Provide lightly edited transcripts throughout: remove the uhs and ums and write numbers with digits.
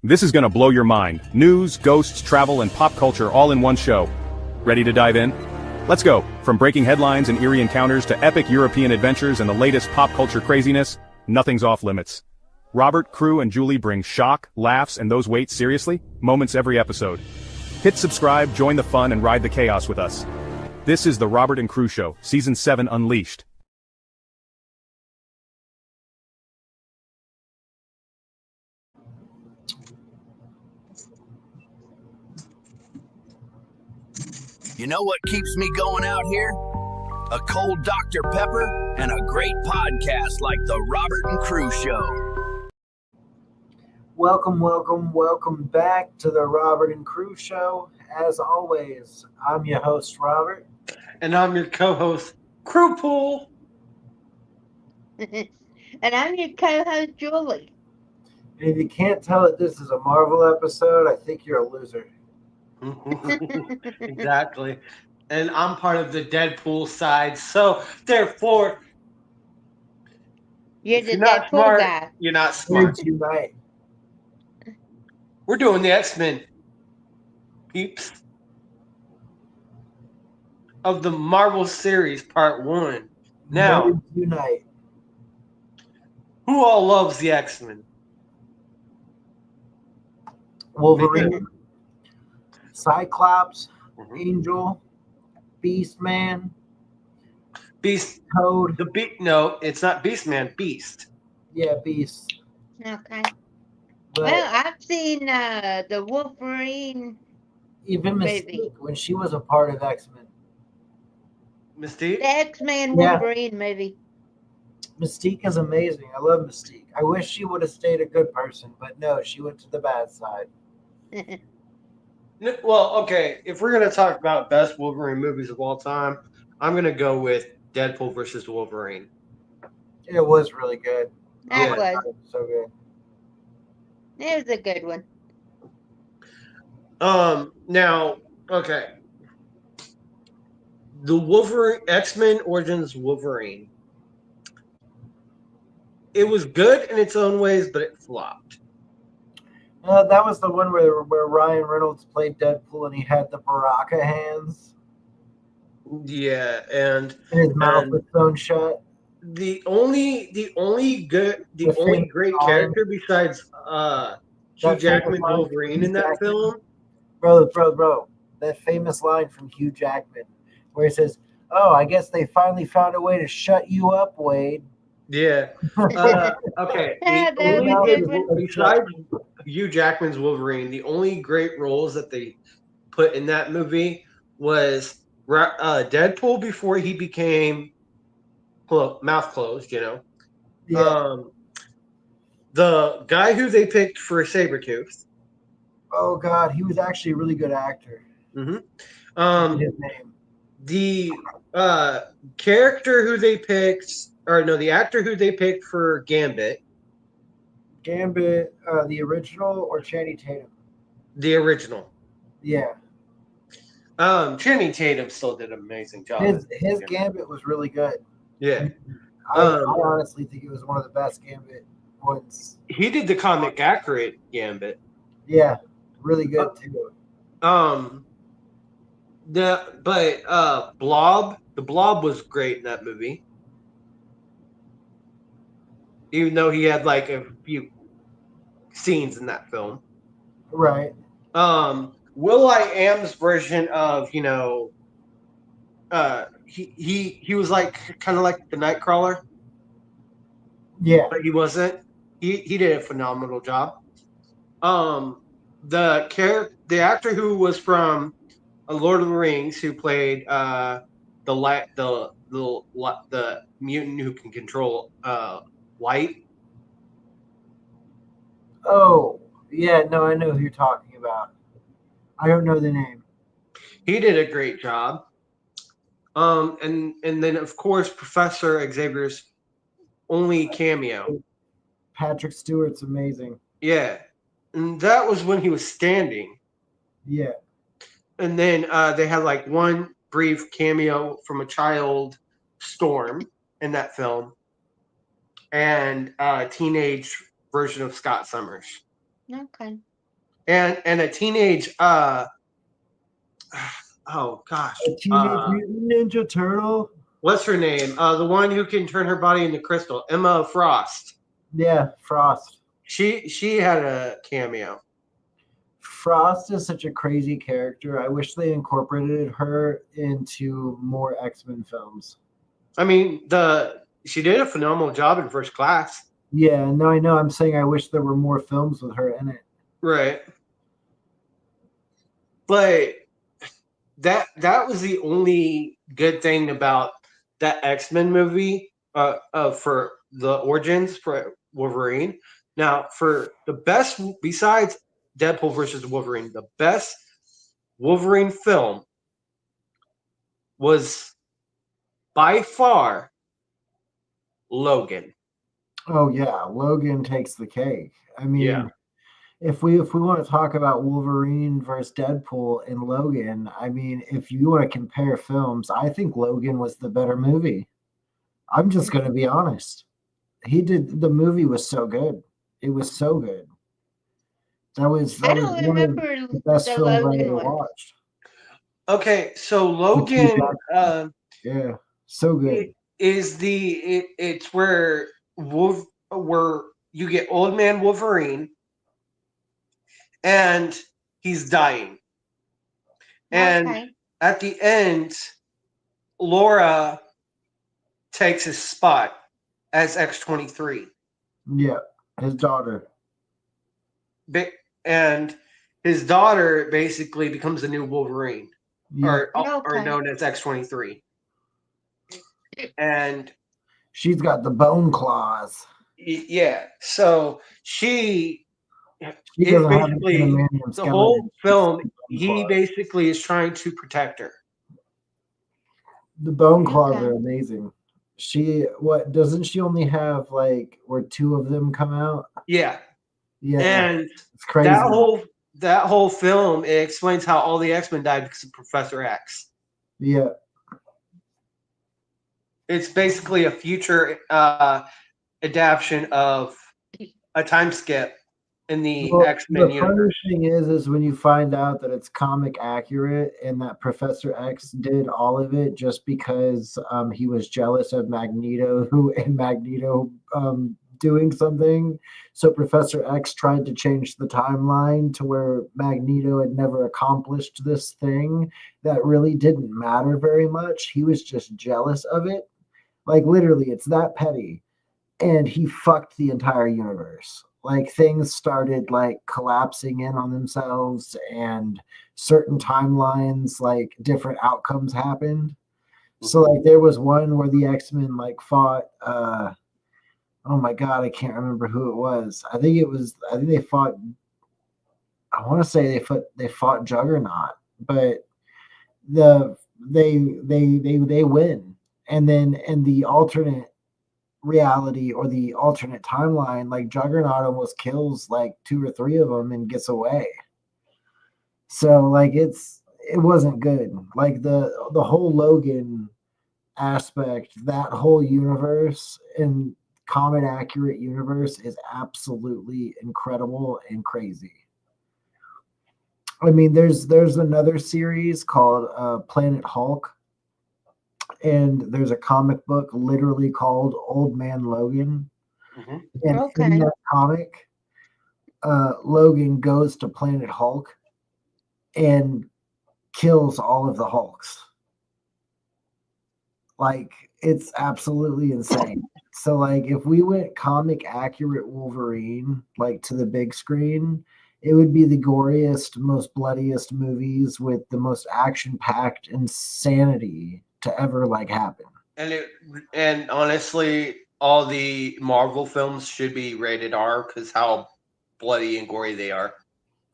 This is gonna blow your mind. News, ghosts, travel, and pop culture all in one show. Ready to dive in? Let's go. From breaking headlines and eerie encounters to epic European adventures and the latest pop culture craziness, nothing's off limits. Robert, Crew, and Julie bring shock, laughs, and those wait, seriously? Moments every episode. Hit subscribe, join the fun, and ride the chaos with us. This is the Robert and Crew Show, Season 7 Unleashed. You know what keeps me going out here? A cold Dr. Pepper and a great podcast like the Robert and Crew Show. Welcome back to the Robert and Crew Show. As always, I'm your host, Robert. And I'm your co-host, Crew Pool. And I'm your co-host, Julie. And if you can't tell that this is a Marvel episode, I think you're a loser. Exactly. And I'm part of the Deadpool side, so therefore, You're if the you're not Deadpool smart, guy. you're not We're smart. tonight. We're doing the X-Men, peeps, of the Marvel series, Part 1. Now, Tonight. who all loves the X-Men? Wolverine, Cyclops, Mhm. Angel, Beastman, Beast. Toad. No, it's not Beastman. Beast. Yeah, Beast. Okay. But Well, I've seen the Wolverine. even maybe. Mystique, when she was a part of X-Men. Mystique. The X-Men Yeah. Wolverine movie. Mystique is amazing. I love Mystique. I wish she would have stayed a good person, but no, she went to the bad side. Well, okay. If we're gonna talk about best Wolverine movies of all time, I'm gonna go with Deadpool versus Wolverine. It was really good. That Yeah. was. So good. It was a good one. Now, okay. The Wolverine X-Men Origins Wolverine. It was good in its own ways, but it flopped. That was the one where Ryan Reynolds played Deadpool and he had the Baraka hands Yeah, and and his mouth And- was sewn shut. the only great famous character besides Hugh That Jackman's famous line from Wolverine Hugh in that Jackman. film. Bro. That famous line from Hugh Jackman where he says, "Oh, I guess they finally found a way to shut you up, Wade." Yeah. Okay. Yeah, The that only was good, different. besides Hugh Jackman's Wolverine, the only great roles that they put in that movie was Deadpool before he became mouth closed. Yeah. The guy who they picked for Sabretooth. Oh God, he was actually a really good actor. Mm-hmm. His name. The character who they picked, or no, the actor who they picked for Gambit, Gambit, the original, or Channing Tatum? the original. Yeah. Channing Tatum still did an amazing job. His Gambit was really good. Yeah. I honestly think it was one of the best Gambit ones. He did the comic accurate Gambit. Yeah, really good too. Blob, the Blob was great in that movie. Even though he had like a few scenes in that film. Right. Will.i.am's version of, he was like kind of like the Nightcrawler, Yeah. but he wasn't. He did a phenomenal job. The actor who was from Lord of the Rings, who played the mutant who can control light. Oh, yeah. No, I know who you're talking about. I don't know the name. He did a great job. And then of course Professor Xavier's only cameo. Patrick Stewart's amazing. Yeah, and that was when he was standing. Yeah. And then they had like one brief cameo from a child, Storm, in that film, and a teenage version of Scott Summers. Okay. and a teenage oh gosh, A Teenage Mutant Ninja Turtle. what's her name? The one who can turn her body into crystal, Emma Frost. Yeah, Frost. She had a cameo. Frost is such a crazy character. I wish they incorporated her into more X-Men films. I mean, she did a phenomenal job in First Class. Yeah, no, I know. I'm saying I wish there were more films with her in it. Right. But that was the only good thing about that X-Men movie for the origins for Wolverine. Now, for the best, besides Deadpool versus Wolverine, the best Wolverine film was by far Logan. Oh yeah, Logan takes the cake. I mean, Yeah. if we want to talk about Wolverine versus Deadpool and Logan, I mean, if you want to compare films, I think Logan was the better movie. I'm just going to be honest. The movie was so good. It was so good. That was I don't one of remember the best the films I Logan ever one. watched. Okay, so With Hugh Logan Yeah, so good. is it's where where you get old man Wolverine and he's dying. And Okay. at the end, Laura takes his spot as X-23. Yeah, his daughter. And his daughter basically becomes the new Wolverine, Yeah, or Okay. known as X-23. And she's got the bone claws. yeah, so She it doesn't have an basically, adamantium the skeleton. whole She's film, got the bone he claws. basically is trying to protect her. The bone claws Okay. are amazing. Doesn't she only have like where two of them come out? Yeah. Yeah, And it's crazy. that whole film, it explains how all the X-Men died because of Professor X. Yeah, It's basically a future adaptation of a time skip in the well, X-Men the universe. funny thing is when you find out that it's comic accurate and that Professor X did all of it just because he was jealous of Magneto doing something. So Professor X tried to change the timeline to where Magneto had never accomplished this thing that really didn't matter very much. He was just jealous of it. Like literally, it's that petty. And he fucked the entire universe. Like things started like collapsing in on themselves and certain timelines, like different outcomes happened. So like there was one where the X-Men like fought oh my god, I can't remember who it was. I think they fought I want to say they fought Juggernaut, but they win. And then in the alternate reality or the alternate timeline, like Juggernaut almost kills like two or three of them and gets away. So like it wasn't good. Like the whole Logan aspect, that whole universe and comic accurate universe is absolutely incredible and crazy. I mean, there's another series called Planet Hulk, and there's a comic book literally called Old Man Logan. Mhm. And Okay. in that comic, Logan goes to Planet Hulk and kills all of the Hulks. Like, it's absolutely insane. So, like, if we went comic accurate Wolverine, like to the big screen, it would be the goriest, most bloodiest movies with the most action-packed insanity to ever like happen. And honestly, all the Marvel films should be rated R because how bloody and gory they are.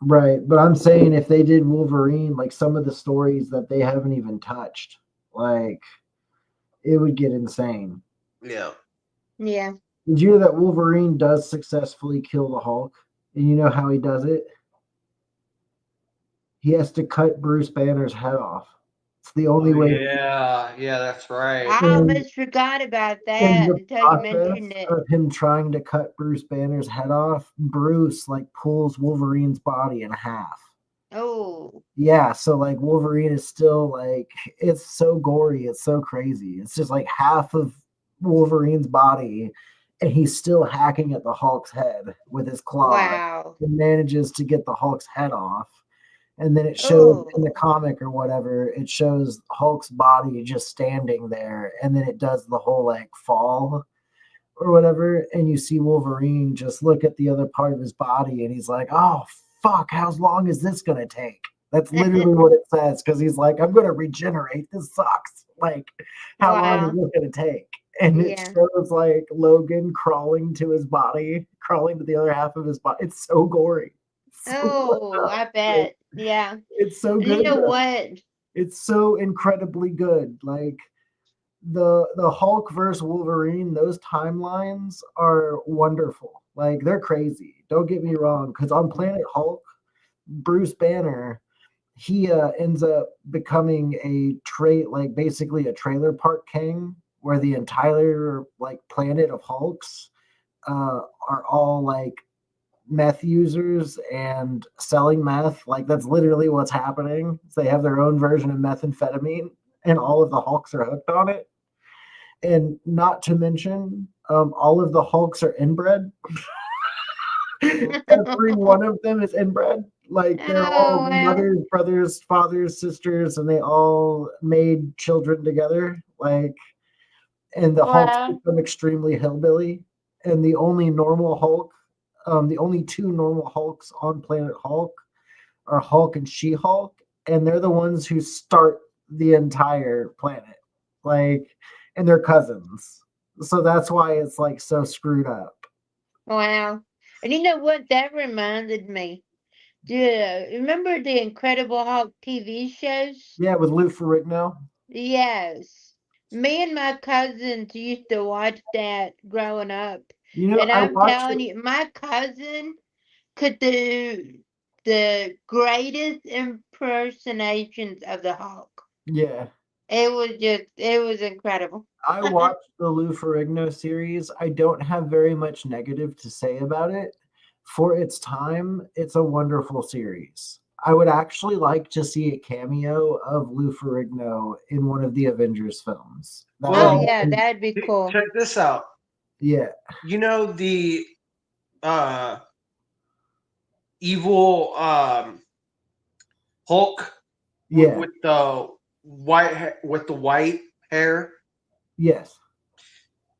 Right, but I'm saying if they did Wolverine, like some of the stories that they haven't even touched, like it would get insane. Yeah. Yeah. Did you know that Wolverine does successfully kill the Hulk? And you know how he does it? He has to cut Bruce Banner's head off. It's the only way. Yeah, that's right. I almost forgot about In that the until you process mentioned it. of him trying to cut Bruce Banner's head off, Bruce like pulls Wolverine's body in half. Oh, Yeah, so like Wolverine is still like it's so gory, it's so crazy. It's just like half of Wolverine's body, and he's still hacking at the Hulk's head with his claw wow. and manages to get the Hulk's head off. And then it shows in the Oh, comic or whatever, it shows Hulk's body just standing there, and then it does the whole like fall or whatever, and you see Wolverine just look at the other part of his body, and he's like, "Oh fuck, how long is this gonna take?" That's literally what it says because he's like, "I'm gonna regenerate. This sucks. Like, how long is wow. this gonna take?" And it Yeah. shows like Logan crawling to his body, crawling to the other half of his body. It's so gory. So Oh, I like, bet. Yeah. it's so And you good. know Though. what? It's so incredibly good. Like the Hulk versus Wolverine, those timelines are wonderful. Like they're crazy. Don't get me wrong, because on Planet Hulk, Bruce Banner, he ends up becoming a like basically a trailer park king, where the entire like planet of Hulks are all like meth users and selling meth. Like that's literally what's happening. So they have their own version of methamphetamine, and all of the Hulks are hooked on it. And not to mention, all of the Hulks are inbred. Every one of them is inbred. Like they're Oh, all well. mothers, brothers, fathers, sisters, and they all made children together. Like, and the Hulks Well, become extremely hillbilly. And the only normal Hulk, the only two normal Hulks on Planet Hulk are Hulk and She Hulk, and they're the ones who start the entire planet. Like, and they're cousins. So that's why it's like so screwed up. wow. And you know what? That reminded me. Remember the Incredible Hulk TV shows? Yeah, with Lou Ferrigno. Yes. Me and my cousins used to watch that growing up. You know, And I I'm watched it. telling you, my cousin could do the greatest impersonations of the Hulk. Yeah, It was incredible. I watched the Lou Ferrigno series. I don't have very much negative to say about it. For its time, it's a wonderful series. I would actually like to see a cameo of Lou Ferrigno in one of the Avengers films. That Oh, Well, yeah, would, that'd be cool. check this out. yeah, You know the uh evil Hulk yeah, with the with the white hair yes.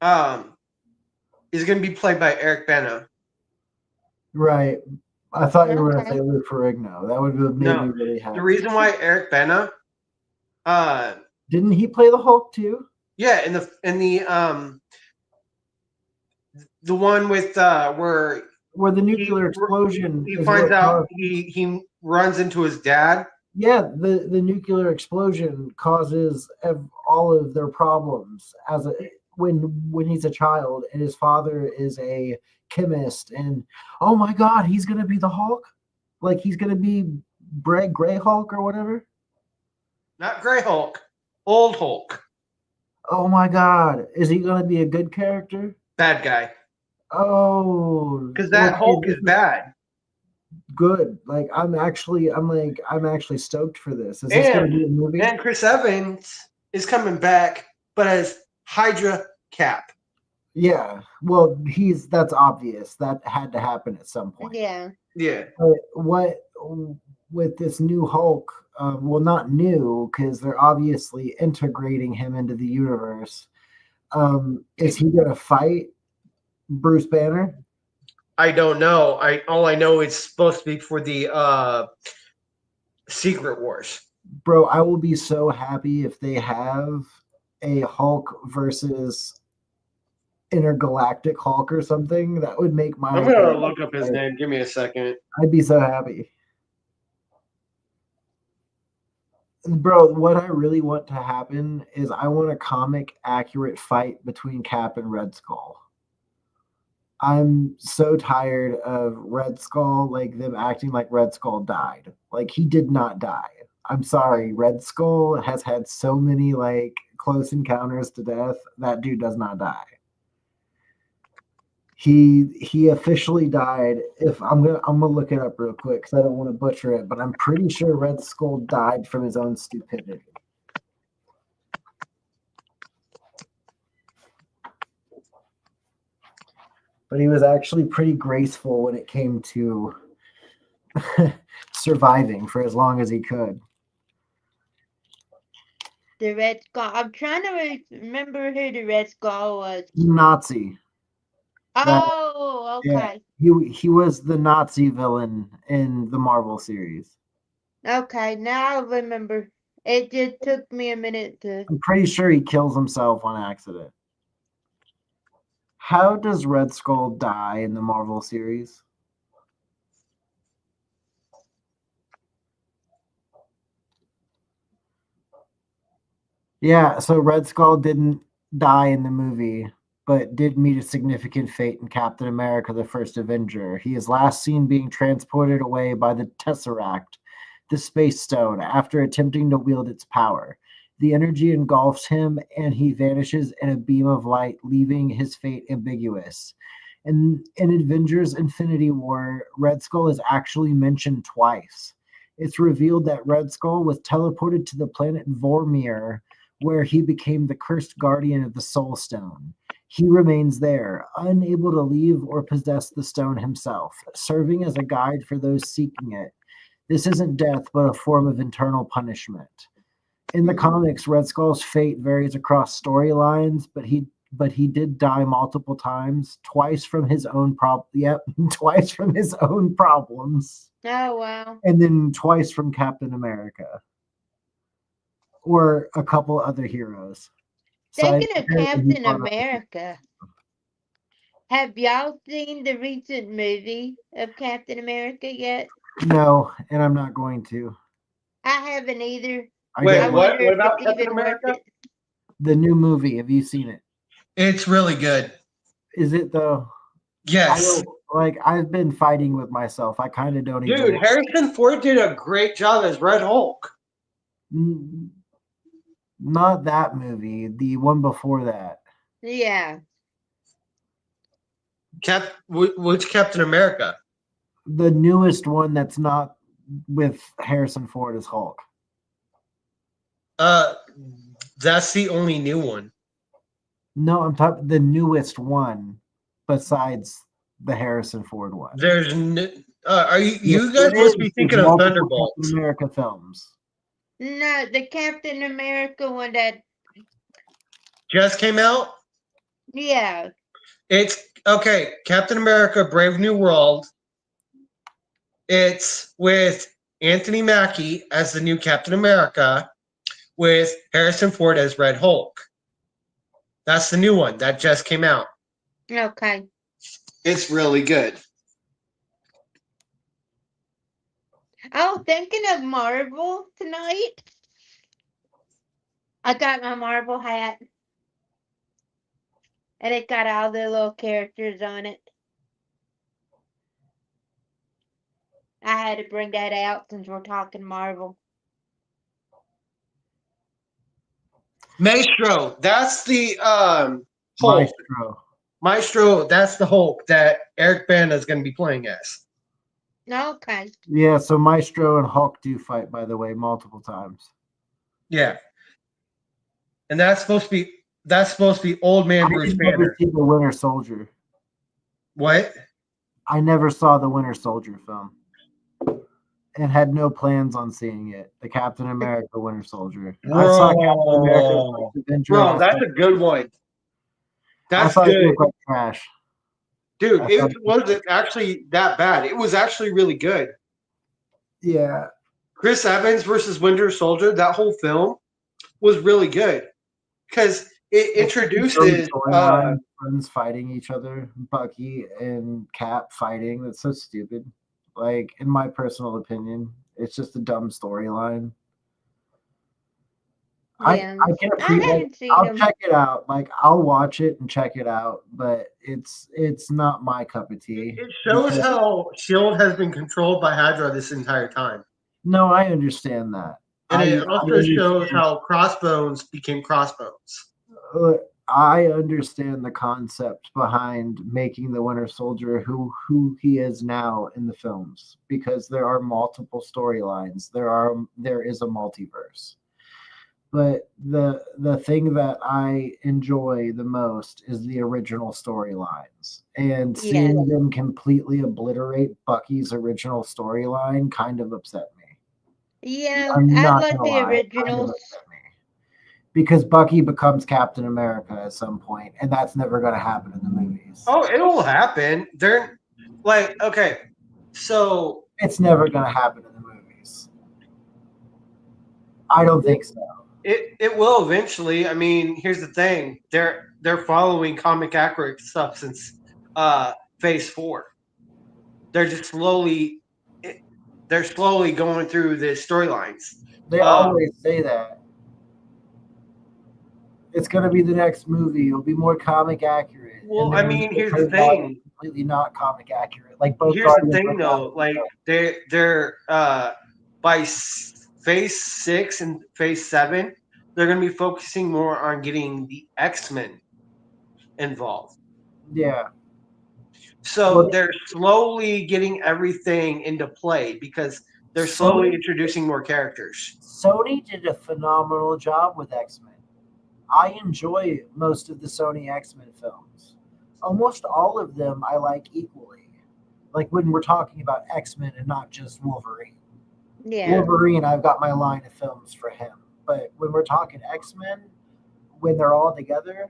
um is going to be played by Eric Bana. Right. I thought you were going to Okay. say Lou Ferrigno. That would have made me No, really happy. the reason why Eric Bana, Didn't he play the Hulk too? yeah, in the one with where Where the he nuclear explosion he is finds what out caused. he runs into his dad. Yeah, the nuclear explosion causes all of their problems when he's a child, and his father is a chemist, and oh my god, he's gonna be the Hulk, like he's gonna be Gray Hulk or whatever. Not Gray Hulk, old Hulk, Oh my god, is he gonna be a good character? bad guy. Oh, Because that okay, Hulk this is bad. good. Like I'm actually stoked for this. Is this gonna be a movie? And Chris Evans is coming back, but as Hydra Cap. Yeah. Well, that's obvious. That had to happen at some point. Yeah. Yeah. But what with this new Hulk? Well, not new because they're obviously integrating him into the universe. Is he gonna fight Bruce Banner? I don't know. All I know it's supposed to be for the Secret Wars. Bro, I will be so happy if they have a Hulk versus Intergalactic Hulk or something. That would make my I'm gonna look up his name. Give me a second. I'd be so happy. Bro, what I really want to happen is I want a comic accurate fight between Cap and Red Skull. I'm so tired of Red Skull, like them acting like Red Skull died. Like he did not die. I'm sorry, Red Skull has had so many like close encounters to death. That dude does not die. He officially died. If I'm gonna look it up real quick because I don't want to butcher it, but I'm pretty sure Red Skull died from his own stupidity. But he was actually pretty graceful when it came to surviving for as long as he could. The Red Skull. I'm trying to remember who the Red Skull was. Nazi. Oh, Yeah. okay. He was the Nazi villain in the Marvel series. Okay, now I remember. It just took me a minute to. I'm pretty sure he kills himself on accident. How does Red Skull die in the Marvel series? Yeah, so Red Skull didn't die in the movie, but did meet a significant fate in Captain America: The First Avenger. He is last seen being transported away by the Tesseract, the Space Stone, after attempting to wield its power. The energy engulfs him, and he vanishes in a beam of light, leaving his fate ambiguous. In Avengers Infinity War, Red Skull is actually mentioned twice. It's revealed that Red Skull was teleported to the planet Vormir, where he became the cursed guardian of the Soul Stone. He remains there, unable to leave or possess the stone himself, serving as a guide for those seeking it. This isn't death, but a form of internal punishment. In the comics, Red Skull's fate varies across storylines, but he did die multiple times, twice from his own twice from his own problems, Oh, wow. and then twice from Captain America or a couple other heroes. Speaking of apparently he Captain fought up- America, have y'all seen the recent movie of Captain America yet? No, and I'm not going to. I haven't either. Wait, I don't- what? wonder What if about it's Captain even worth America? it. The new movie, have you seen it? It's really good. Is it though? I Yes. don't, like I've been fighting with myself. I kind of don't Dude, even. Harrison Ford did a great job as Red Hulk. Not that movie. The one before that. Yeah. Which Captain America? The newest one that's not with Harrison Ford as Hulk. That's the only new one. No, I'm talking the newest one besides the Harrison Ford one. There's are you Yes, guys it must be is. thinking It's of multiple Thunderbolts. Captain America films. No, the Captain America one that, Just came out? yeah. It's okay, Captain America Brave New World. It's with Anthony Mackie as the new Captain America with Harrison Ford as Red Hulk. That's the new one that just came out. Okay. It's really good. Oh, thinking of Marvel tonight. I got my Marvel hat. And it got all the little characters on it. I had to bring that out since we're talking Marvel. Maestro, that's the Hulk. Maestro. Maestro, that's the Hulk that Eric Bana is going to be playing as. Okay. Yeah, so Maestro and Hulk do fight, by the way, multiple times. Yeah, and that's supposed to be old man Bruce I never Banner. see the Winter Soldier. What? I never saw the Winter Soldier film and had no plans on seeing it. The Captain America Winter Soldier. I saw Captain America First Avenger. Bro, that's a good one. I That's thought it good. looked like trash. Dude, I it thought- wasn't actually that bad. It was actually really good. Yeah. Chris Evans versus Winter Soldier, that whole film was really good because it introduces Friends fighting each other, Bucky and Cap fighting. That's so stupid. Like, in my personal opinion, it's just a dumb storyline. Yeah. I can I appreciate. haven't seen I'll them. check it out. Like, I'll watch it and check it out, but it's not my cup of tea. it shows because- how Shield has been controlled by Hydra this entire time. No, I understand that. And I it also shows how Crossbones became Crossbones. I understand the concept behind making the Winter Soldier who he is now in the films, because there are multiple storylines. There is a multiverse. But the thing that I enjoy the most is the original storylines. And seeing them completely obliterate Bucky's original storyline kind of upset me. Yeah, I'm I not like gonna the lie, it kind of originals. upset me. Because Bucky becomes Captain America at some point, and that's never going to happen in the movies. Oh, it'll happen. They're like, okay, so It's never going to happen in the movies. I don't think so. it will eventually. I mean, here's the thing: they're following comic accurate stuff since Phase 4. They're just slowly going through the storylines. They always say that. It's going to be the next movie. It'll be more comic accurate. Well, And I then mean, it here's the turns out thing. it's completely not comic accurate. Like both. Here's the Guardians thing, of the though. Galaxy Like they're by Phase 6 and Phase 7, they're going to be focusing more on getting the X-Men involved. Yeah. So they're slowly getting everything into play because they're slowly introducing more characters. Sony did a phenomenal job with X-Men. I enjoy most of the Sony X-Men films. Almost all of them I like equally. Like when we're talking about X-Men and not just Wolverine. Yeah. Wolverine, I've got my line of films for him. But when we're talking X-Men, when they're all together,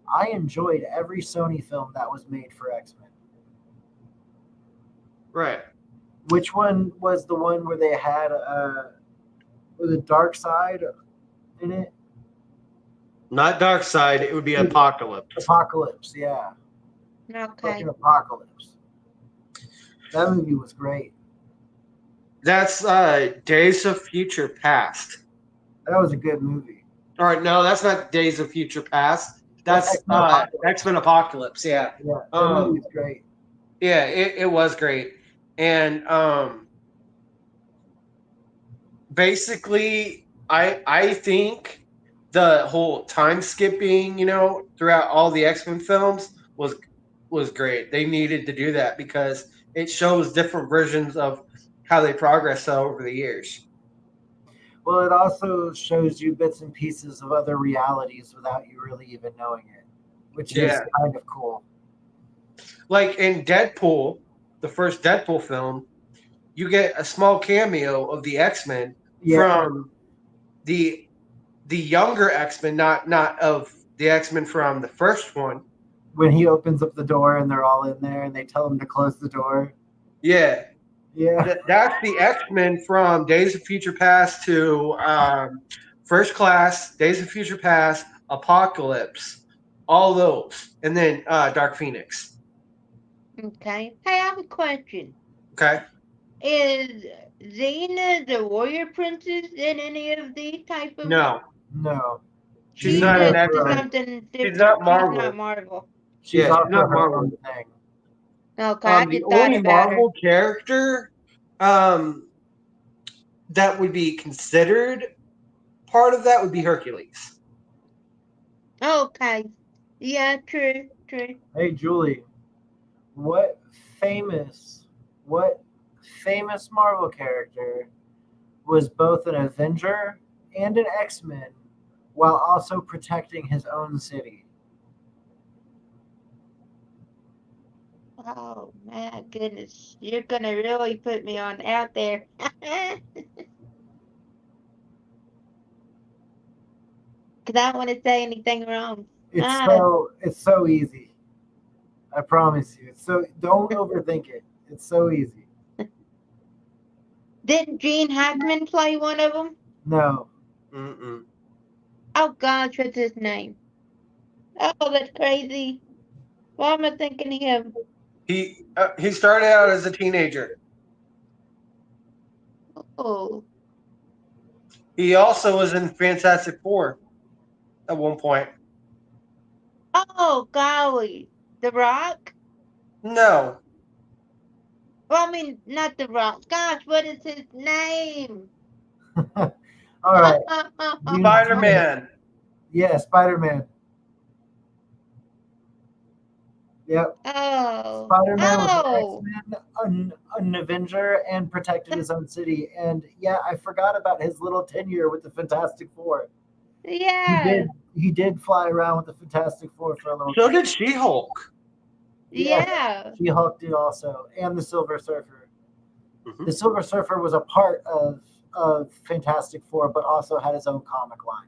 I enjoyed every Sony film that was made for X-Men. Right. Which one was the one where they had was it Darkseid in it? Not Darkseid, it would be Apocalypse. Apocalypse, yeah. Okay. Fucking Apocalypse. That movie was great. That's Days of Future Past. That was a good movie. All right, no, that's not Days of Future Past. That's X-Men Apocalypse. Yeah. Yeah, that movie was great. Yeah, it was great. And basically, I think the whole time skipping, throughout all the X-Men films was great. They needed to do that because it shows different versions of how they progress over the years. Well, it also shows you bits and pieces of other realities without you really even knowing it, which is kind of cool. Like in Deadpool, the first Deadpool film, you get a small cameo of the X-Men from the younger X-Men, not of the X-Men from the first one. When he opens up the door and they're all in there and they tell him to close the door. Yeah. Yeah. That's the X-Men from Days of Future Past to First Class, Days of Future Past, Apocalypse, all those. And then Dark Phoenix. Okay. Hey, I have a question. Okay. Is Xena the Warrior Princess in any of these type of? No. She's not an X-Men. She's not Marvel. She's not Marvel. She's not Marvel. Thing. Okay, the only Marvel character that would be considered part of that would be Hercules. Okay. Yeah, true. Hey, Julie, what famous Marvel character was both an Avenger and an X-Men while also protecting his own city? Oh my goodness, you're gonna really put me on out there. Cause I don't want to say anything wrong. It's so easy. I promise you. So don't overthink it. It's so easy. Didn't Gene Hackman play one of them? No. Mm-mm. Oh gosh, what's his name? Oh, that's crazy. Why am I thinking of him? He started out as a teenager. Oh. He also was in Fantastic Four at one point. Oh golly, The Rock? No. Well, I mean, not The Rock. Gosh, what is his name? All right. Spider-Man. Yeah, Spider-Man. Yep. Oh, Spider-Man was an oh, X-Men, an Avenger, and protected his own city. And yeah, I forgot about his little tenure with the Fantastic Four. He yeah, did. He did fly around with the Fantastic Four for a little So bit. did She-Hulk. Yes, yeah. She-Hulk did also, and the Silver Surfer. Mhm. The Silver Surfer was a part of Fantastic Four, but also had his own comic line.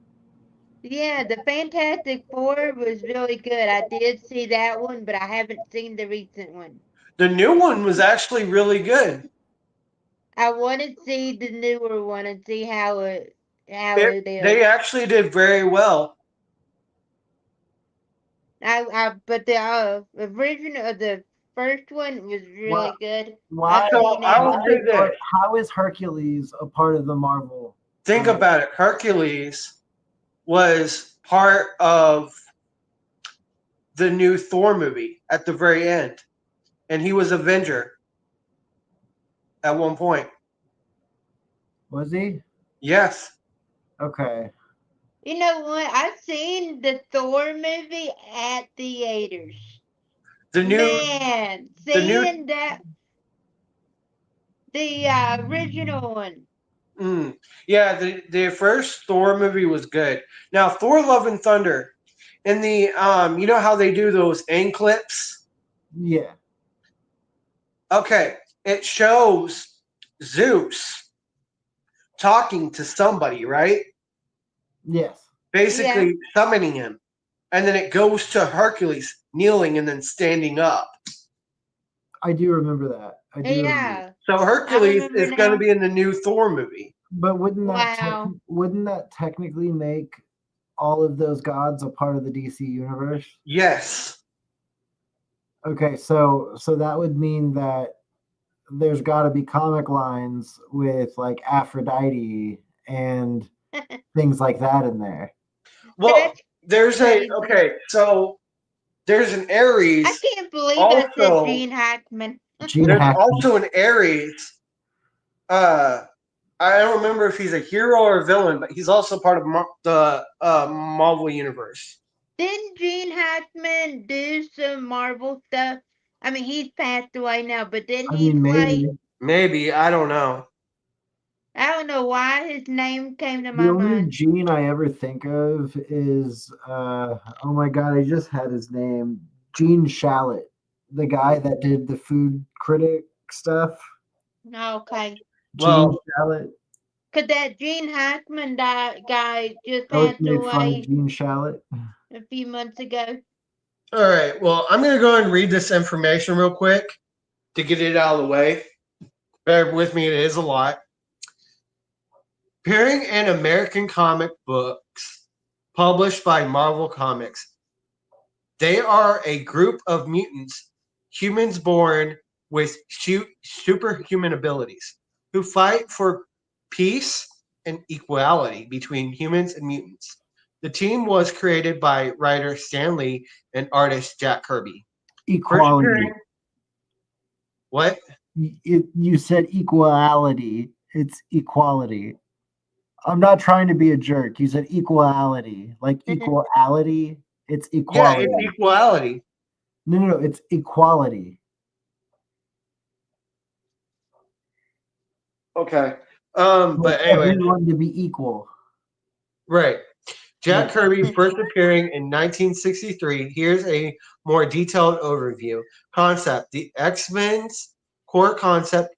Yeah, the Fantastic Four was really good. I did see that one, but I haven't seen the recent one. The new one was actually really good. I want to see the newer one and see how it is. They actually did very well. But the original, the first one was Why? really good. Why? I've So seen I that will one. say this. How is Hercules a part of the Marvel? Think about it. Hercules was part of the new Thor movie at the very end, and he was Avenger at one point. Was he? Yes, Okay. You know what? I've seen the Thor movie at theaters. the new Man, the new seeing that the original one. yeah, the first Thor movie was good. Now Thor: Love and Thunder, in the you know how they do those end clips? Yeah. Okay, it shows Zeus talking to somebody, right? Yes. Yeah, Basically summoning him. And then it goes to Hercules kneeling and then standing up. I do remember that. I do remember. yeah. So I Hercules remember is going to now. be in the new Thor movie. But Wow. wouldn't that technically make all of those gods a part of the DC universe? Yes. Okay, so that would mean that there's got to be comic lines with like Aphrodite and things like that in there. Well, That's there's crazy. so there's an I Ares can't believe I said also. Gene Hackman. Gene There's Hackman. also an Ares. I don't remember if he's a hero or a villain, but he's also part of the Marvel universe. Didn't Gene Hackman do some Marvel stuff? I mean, he's passed away now, but didn't I he mean, play? maybe Maybe, I don't know. I don't know why his name came to the my only mind. Gene I ever think of is oh my god, I just had his name. Gene Shalit, the guy that did the food critic stuff. Okay. Gene Well, Shalit. Could that Gene Hackman guy just Always passed made fun of away Gene Shalit. a few months ago? all right. Well, I'm going to go and read this information real quick to get it out of the way. Bear with me, it is a lot. Appearing in American comic books published by Marvel Comics, they are a group of mutants, humans born with superhuman abilities, who fight for peace and equality between humans and mutants. The team was created by writer Stan Lee and artist Jack Kirby. First Equality. appearing, what? You said equality. It's equality. I'm not trying to be a jerk. You said equality, like equality. It's Yeah, it's equality. equality. No. It's equality. Okay. Like But anyway, everyone to be equal. right. Jack Yeah. Kirby first appearing in 1963. Here's a more detailed overview. Concept: the X-Men's core concept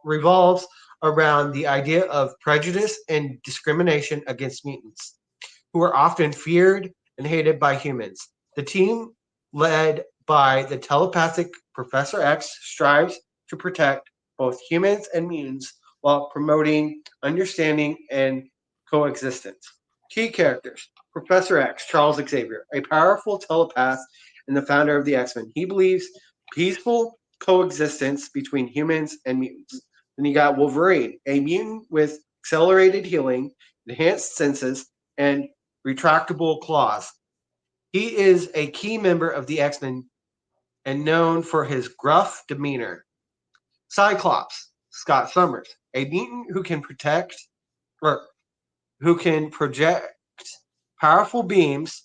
revolves around the idea of prejudice and discrimination against mutants, who are often feared and hated by humans. The team, led by the telepathic Professor X, strives to protect both humans and mutants while promoting understanding and coexistence. Key characters: Professor X, Charles Xavier, a powerful telepath and the founder of the X-Men. He believes peaceful coexistence between humans and mutants. Then you got Wolverine, a mutant with accelerated healing, enhanced senses, and retractable claws. He is a key member of the X-Men and known for his gruff demeanor. Cyclops, Scott Summers, a mutant who can protect or who can project powerful beams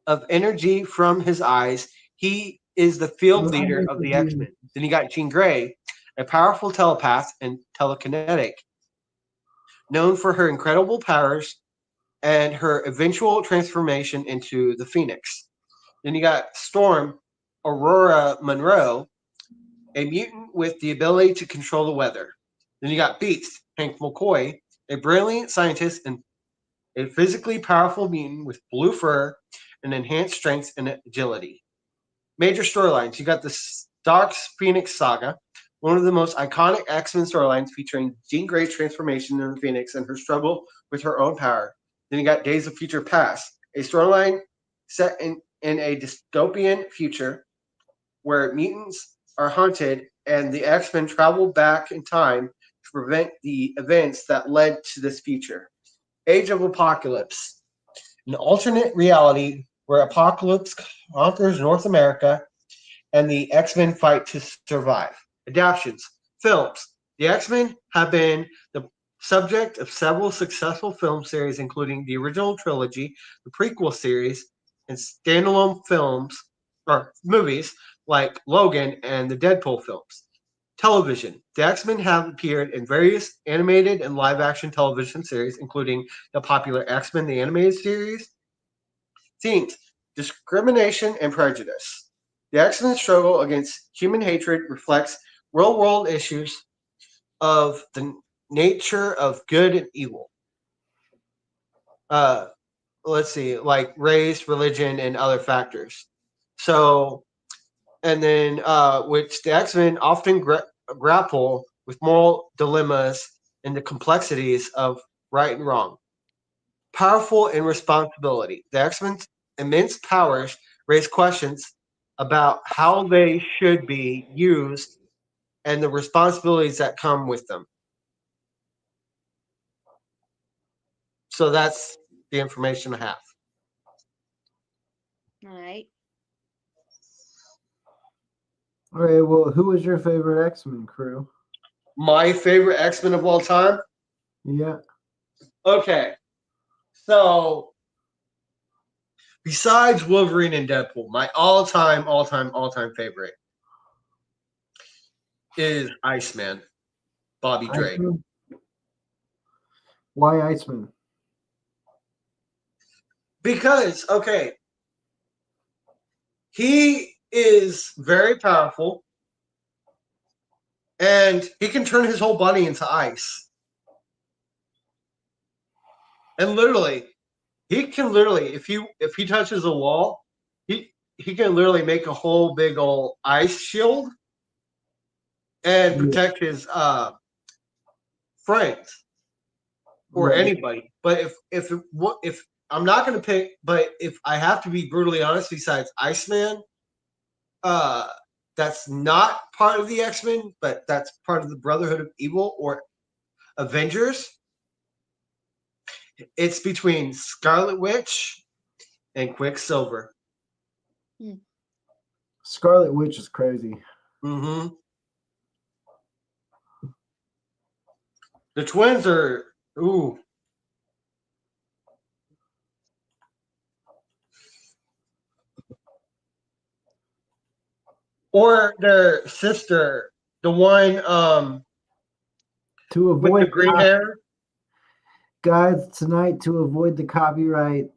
of energy from his eyes. He is the field leader of the X-Men. Then you got Jean Grey, a powerful telepath and telekinetic, known for her incredible powers and her eventual transformation into the Phoenix. Then you got Storm Aurora Monroe, a mutant with the ability to control the weather. Then you got Beast Hank McCoy, a brilliant scientist and a physically powerful mutant with blue fur and enhanced strength and agility. Major storylines. You got the Stark's Phoenix Saga, one of the most iconic X-Men storylines featuring Jean Grey's transformation into the Phoenix and her struggle with her own power. Then you got Days of Future Past, a storyline set in a dystopian future where mutants are hunted and the X-Men travel back in time to prevent the events that led to this future. Age of Apocalypse, an alternate reality where Apocalypse conquers North America and the X-Men fight to survive. Adaptions. Films. The X-Men have been the subject of several successful film series, including the original trilogy, the prequel series, and standalone films or movies like Logan and the Deadpool films. Television. The X-Men have appeared in various animated and live-action television series, including the popular X-Men the Animated Series. Themes. Discrimination and prejudice. The X-Men struggle against human hatred reflects real-world issues of the nature of good and evil. Let's see, like race, religion, and other factors. So, and then which the X-Men often grapple with moral dilemmas and the complexities of right and wrong. Powerful and responsibility. The X-Men's immense powers raise questions about how they should be used and the responsibilities that come with them. So that's the information I have. All right. All right. Well, who was your favorite X-Men crew? My favorite X-Men of all time? Yeah. Okay. So besides Wolverine and Deadpool, my all-time favorite is Iceman, Bobby Drake. Iceman? Why Iceman? Because, okay, he is very powerful and he can turn his whole body into ice. And literally, he can literally, if he touches a wall, he can literally make a whole big old ice shield and protect his friends or anybody. But if I'm not going to pick, but if I have to be brutally honest, besides Iceman, that's not part of the X-Men, but that's part of the Brotherhood of Evil or Avengers. It's between Scarlet Witch and Quicksilver. Scarlet Witch is crazy. Mm-hmm. The twins are, ooh. Or their sister, the one To avoid with the green hair. Guys, tonight to avoid the copyright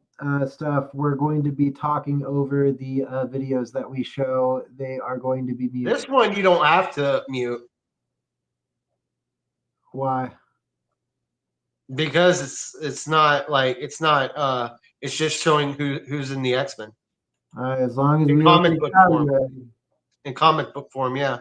stuff, we're going to be talking over the videos that we show. They are going to be muted. This one you don't have to mute. Why? Because it's just showing who's in the X-Men. As long as In we comic book form. copyright. In comic book form, yeah.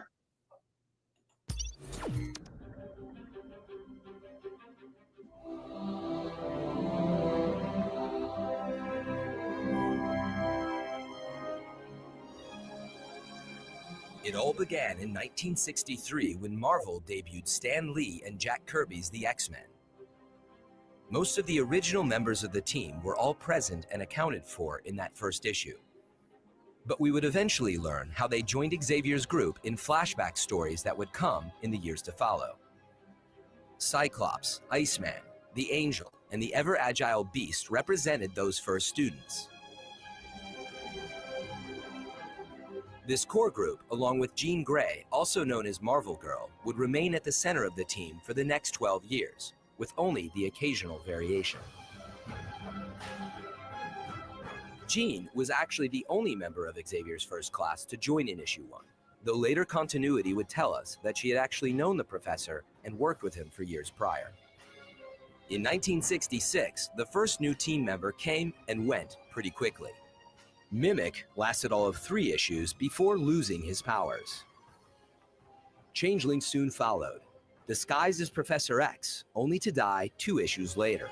It all began in 1963 when Marvel debuted Stan Lee and Jack Kirby's The X-Men. Most of the original members of the team were all present and accounted for in that first issue. But we would eventually learn how they joined Xavier's group in flashback stories that would come in the years to follow. Cyclops, Iceman, the Angel, and the ever-agile Beast represented those first students. This core group, along with Jean Grey, also known as Marvel Girl, would remain at the center of the team for the next 12 years, with only the occasional variation. Jean was actually the only member of Xavier's first class to join in Issue 1, though later continuity would tell us that she had actually known the professor and worked with him for years prior. In 1966, the first new team member came and went pretty quickly. Mimic lasted all of 3 issues before losing his powers. Changeling soon followed, disguised as Professor X, only to die 2 issues later.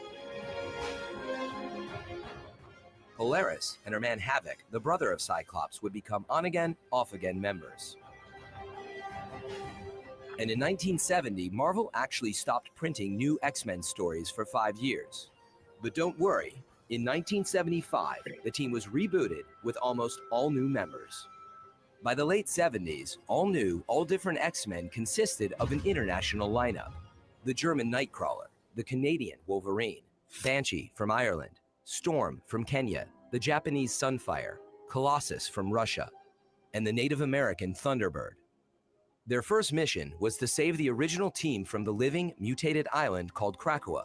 Polaris and her man Havoc, the brother of Cyclops, would become on-again, off-again members. And in 1970, Marvel actually stopped printing new X-Men stories for 5 years. But don't worry, in 1975, the team was rebooted with almost all new members. By the late 70s, all new, all different X-Men consisted of an international lineup. The German Nightcrawler, the Canadian Wolverine, Banshee from Ireland, Storm from Kenya, the Japanese Sunfire, Colossus from Russia, and the Native American Thunderbird. Their first mission was to save the original team from the living, mutated island called Krakoa.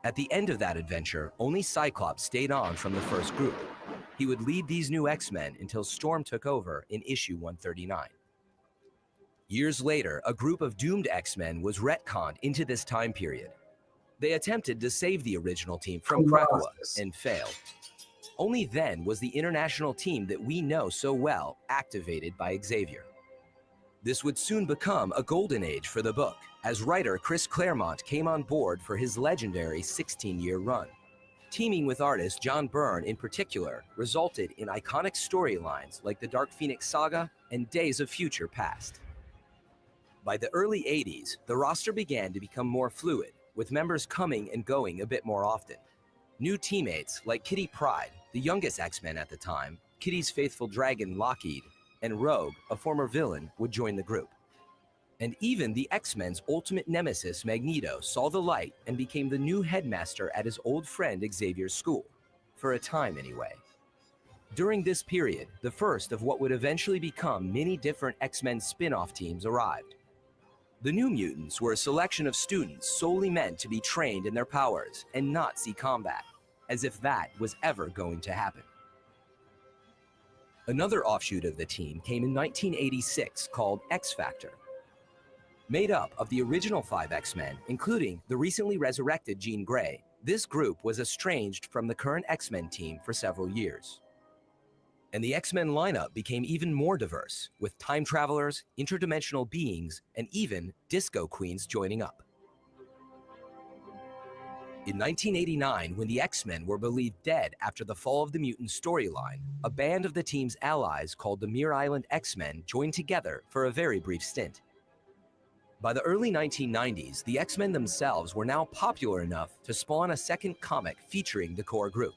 At the end of that adventure, only Cyclops stayed on from the first group. He would lead these new X-Men until Storm took over in issue 139. Years later, a group of doomed X-Men was retconned into this time period. They attempted to save the original team from Krakoa and failed. Only then was the international team that we know so well activated by Xavier. This would soon become a golden age for the book, as writer Chris Claremont came on board for his legendary 16-year run. Teaming with artist John Byrne in particular resulted in iconic storylines like the Dark Phoenix Saga and Days of Future Past. By the early 80s, the roster began to become more fluid, with members coming and going a bit more often. New teammates like Kitty Pryde, the youngest X-Men at the time, Kitty's faithful dragon Lockheed, and Rogue, a former villain, would join the group. And even the X-Men's ultimate nemesis, Magneto, saw the light and became the new headmaster at his old friend Xavier's school. For a time, anyway. During this period, the first of what would eventually become many different X-Men spin-off teams arrived. The New Mutants were a selection of students solely meant to be trained in their powers and not see combat, as if that was ever going to happen. Another offshoot of the team came in 1986 called X-Factor. Made up of the original 5 X-Men, including the recently resurrected Jean Grey, this group was estranged from the current X-Men team for several years. And the X-Men lineup became even more diverse, with time travelers, interdimensional beings, and even disco queens joining up. In 1989, when the X-Men were believed dead after the Fall of the Mutants storyline, a band of the team's allies called the Muir Island X-Men joined together for a very brief stint. By the early 1990s, the X-Men themselves were now popular enough to spawn a second comic featuring the core group.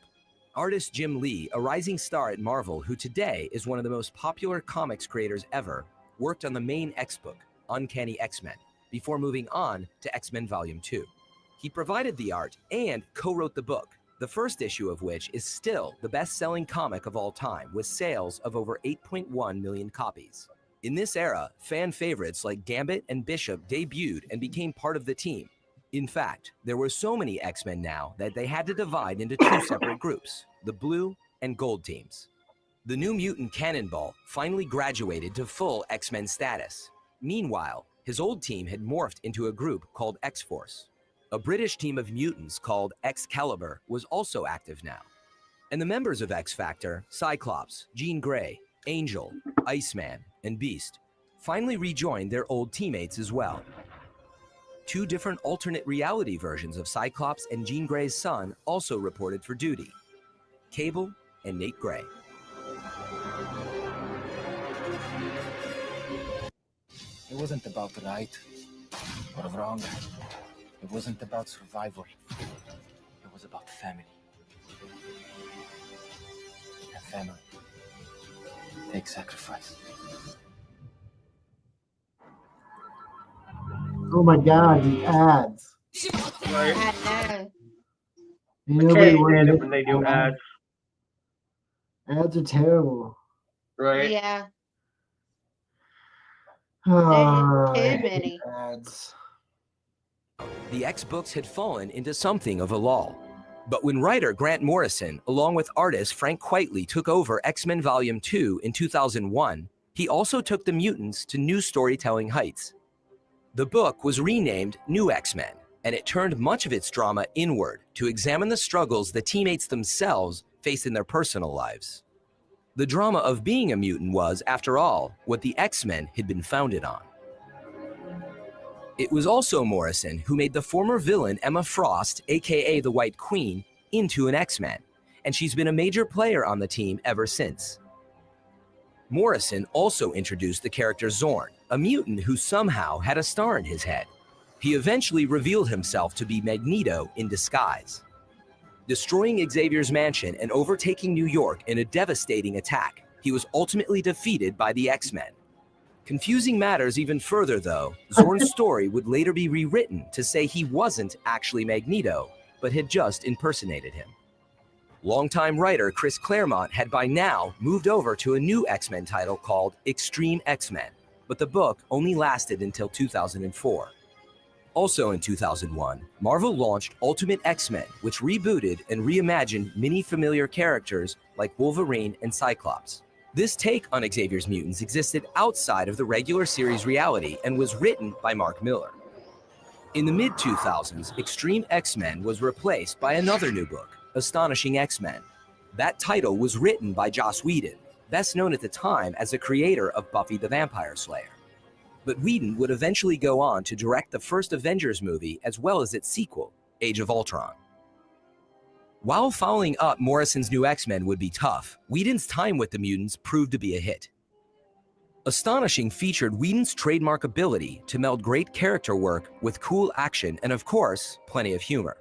Artist Jim Lee, a rising star at Marvel who today is one of the most popular comics creators ever, worked on the main X-book, Uncanny X-Men, before moving on to X-Men Volume 2. He provided the art and co-wrote the book, the first issue of which is still the best-selling comic of all time, with sales of over 8.1 million copies. In this era, fan favorites like Gambit and Bishop debuted and became part of the team. In fact, there were so many X-Men now that they had to divide into 2 separate groups, the Blue and Gold teams. The New Mutant Cannonball finally graduated to full X-Men status. Meanwhile, his old team had morphed into a group called X-Force. A British team of mutants called Excalibur was also active now. And the members of X-Factor, Cyclops, Jean Grey, Angel, Iceman, and Beast, finally rejoined their old teammates as well. 2 different alternate reality versions of Cyclops and Jean Grey's son also reported for duty, Cable and Nate Gray. It wasn't about right or wrong. It wasn't about survival. It was about family. And family takes sacrifice. Oh my God, the ads. Right? I know. You I know, can't stand it when they do ads, Ads are terrible. right? Yeah, Ah, I too hate many. ads. The X books had fallen into something of a lull. But when writer Grant Morrison, along with artist Frank Quitely, took over X-Men Volume 2 in 2001, he also took the mutants to new storytelling heights. The book was renamed New X-Men, and it turned much of its drama inward to examine the struggles the teammates themselves faced in their personal lives. The drama of being a mutant was, after all, what the X-Men had been founded on. It was also Morrison who made the former villain Emma Frost, aka the White Queen, into an X-Men, and she's been a major player on the team ever since. Morrison also introduced the character Zorn, a mutant who somehow had a star in his head. He eventually revealed himself to be Magneto in disguise. Destroying Xavier's mansion and overtaking New York in a devastating attack, he was ultimately defeated by the X-Men. Confusing matters even further, though, Zorn's story would later be rewritten to say he wasn't actually Magneto, but had just impersonated him. Longtime writer Chris Claremont had by now moved over to a new X-Men title called Extreme X-Men, but the book only lasted until 2004. Also in 2001, Marvel launched Ultimate X-Men, which rebooted and reimagined many familiar characters like Wolverine and Cyclops. This take on Xavier's mutants existed outside of the regular series reality and was written by Mark Miller. In the mid-2000s, Extreme X-Men was replaced by another new book, Astonishing X-Men. That title was written by Joss Whedon, best known at the time as the creator of Buffy the Vampire Slayer. But Whedon would eventually go on to direct the first Avengers movie as well as its sequel, Age of Ultron. While following up Morrison's New X-Men would be tough, Whedon's time with the mutants proved to be a hit. Astonishing featured Whedon's trademark ability to meld great character work with cool action and, of course, plenty of humor.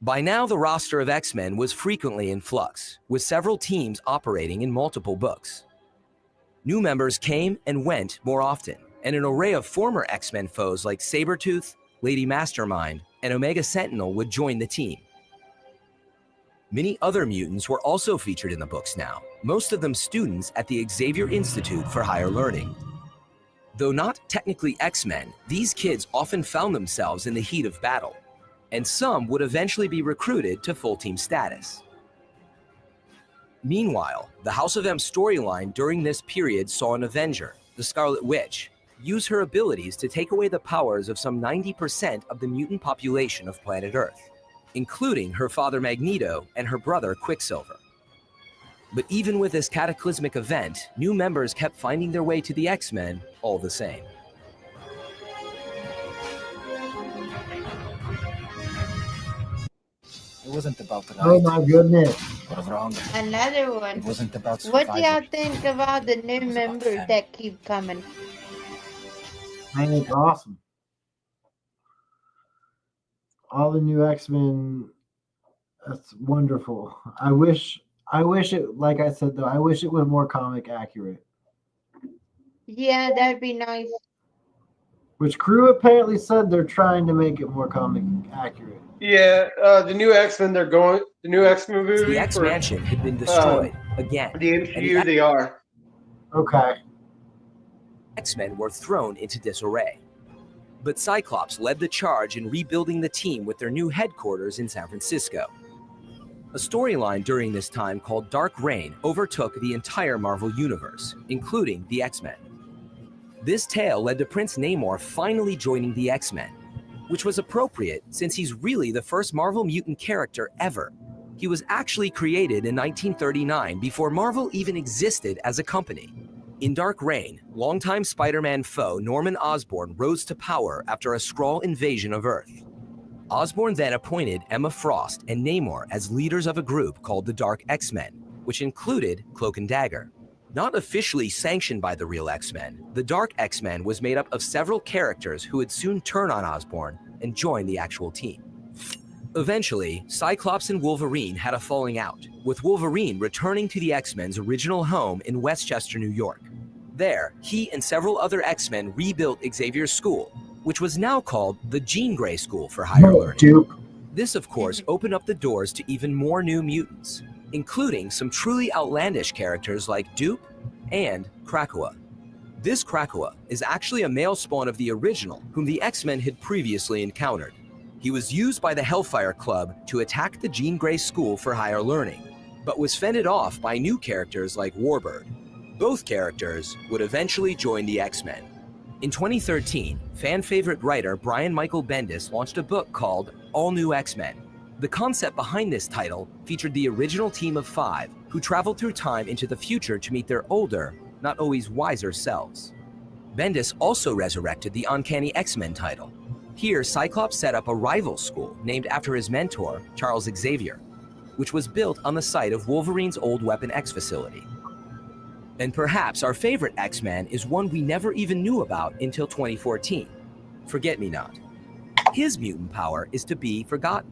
By now, the roster of X-Men was frequently in flux, with several teams operating in multiple books. New members came and went more often, and an array of former X-Men foes like Sabretooth, Lady Mastermind, and Omega Sentinel would join the team. Many other mutants were also featured in the books now, most of them students at the Xavier Institute for Higher Learning. Though not technically X-Men, these kids often found themselves in the heat of battle, and some would eventually be recruited to full-team status. Meanwhile, the House of M storyline during this period saw an Avenger, the Scarlet Witch, use her abilities to take away the powers of some 90% of the mutant population of planet Earth, including her father Magneto and her brother Quicksilver. But even with this cataclysmic event, new members kept finding their way to the X-Men all the same. It wasn't about the right Oh my goodness. or wrong. Another one. It wasn't about What survival. do y'all think of all the new It was about members family. that keep coming? I think it's awesome. All the new X-Men, that's wonderful. I wish it, like I said though, I wish it was more comic accurate. Yeah, that'd be nice. Which Crew apparently said they're trying to make it more comic accurate. Yeah, the new X-Men, the new X-Men movie. The X for Mansion had been destroyed again. the MCU, they are. Okay. X-Men were thrown into disarray. But Cyclops led the charge in rebuilding the team with their new headquarters in San Francisco. A storyline during this time called Dark Reign overtook the entire Marvel Universe, including the X-Men. This tale led to Prince Namor finally joining the X-Men, which was appropriate since he's really the first Marvel mutant character ever. He was actually created in 1939 before Marvel even existed as a company. In Dark Reign, longtime Spider-Man foe Norman Osborn rose to power after a Skrull invasion of Earth. Osborn then appointed Emma Frost and Namor as leaders of a group called the Dark X-Men, which included Cloak and Dagger. Not officially sanctioned by the real X-Men, the Dark X-Men was made up of several characters who would soon turn on Osborn and join the actual team. Eventually, Cyclops and Wolverine had a falling out, with Wolverine returning to the X-Men's original home in Westchester, New York. There, he and several other X-Men rebuilt Xavier's school, which was now called the Jean Grey School for Higher Learning. Duke. This, of course, opened up the doors to even more new mutants, including some truly outlandish characters like Dupe and Krakoa. This Krakoa is actually a male spawn of the original, whom the X-Men had previously encountered. He was used by the Hellfire Club to attack the Jean Grey School for higher learning, but was fended off by new characters like Warbird. Both characters would eventually join the X-Men. In 2013, fan-favorite writer Brian Michael Bendis launched a book called All New X-Men. The concept behind this title featured the original team of 5 who traveled through time into the future to meet their older, not always wiser selves. Bendis also resurrected the Uncanny X-Men title. Here, Cyclops set up a rival school named after his mentor, Charles Xavier, which was built on the site of Wolverine's old Weapon X facility. And perhaps our favorite X-Man is one we never even knew about until 2014, Forget-Me-Not. His mutant power is to be forgotten,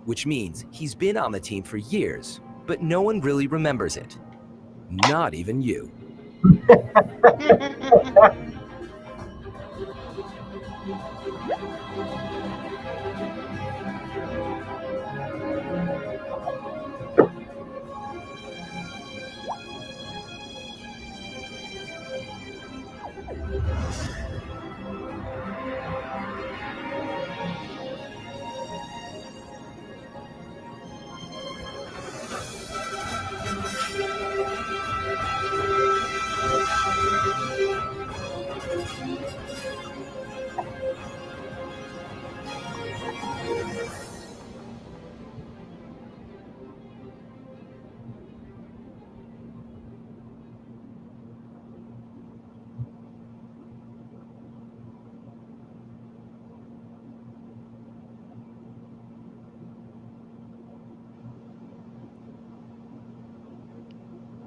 which means he's been on the team for years, but no one really remembers it. Not even you.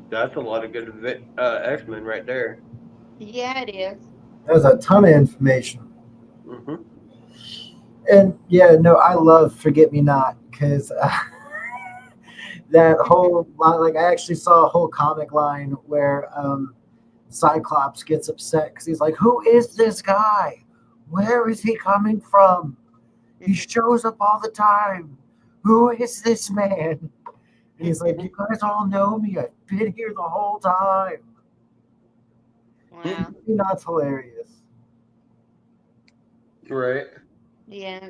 That's a lot of good X-Men right there. Yeah, it is. There's a ton of information. Mm-hmm. And yeah, no, I love Forget Me Not because that whole like I actually saw a whole comic line where Cyclops gets upset because he's like, "Who is this guy? Where is he coming from? He shows up all the time. Who is this man?" And he's like, "You guys all know me. I've been here the whole time." Wow. Not's hilarious. Right. Yeah.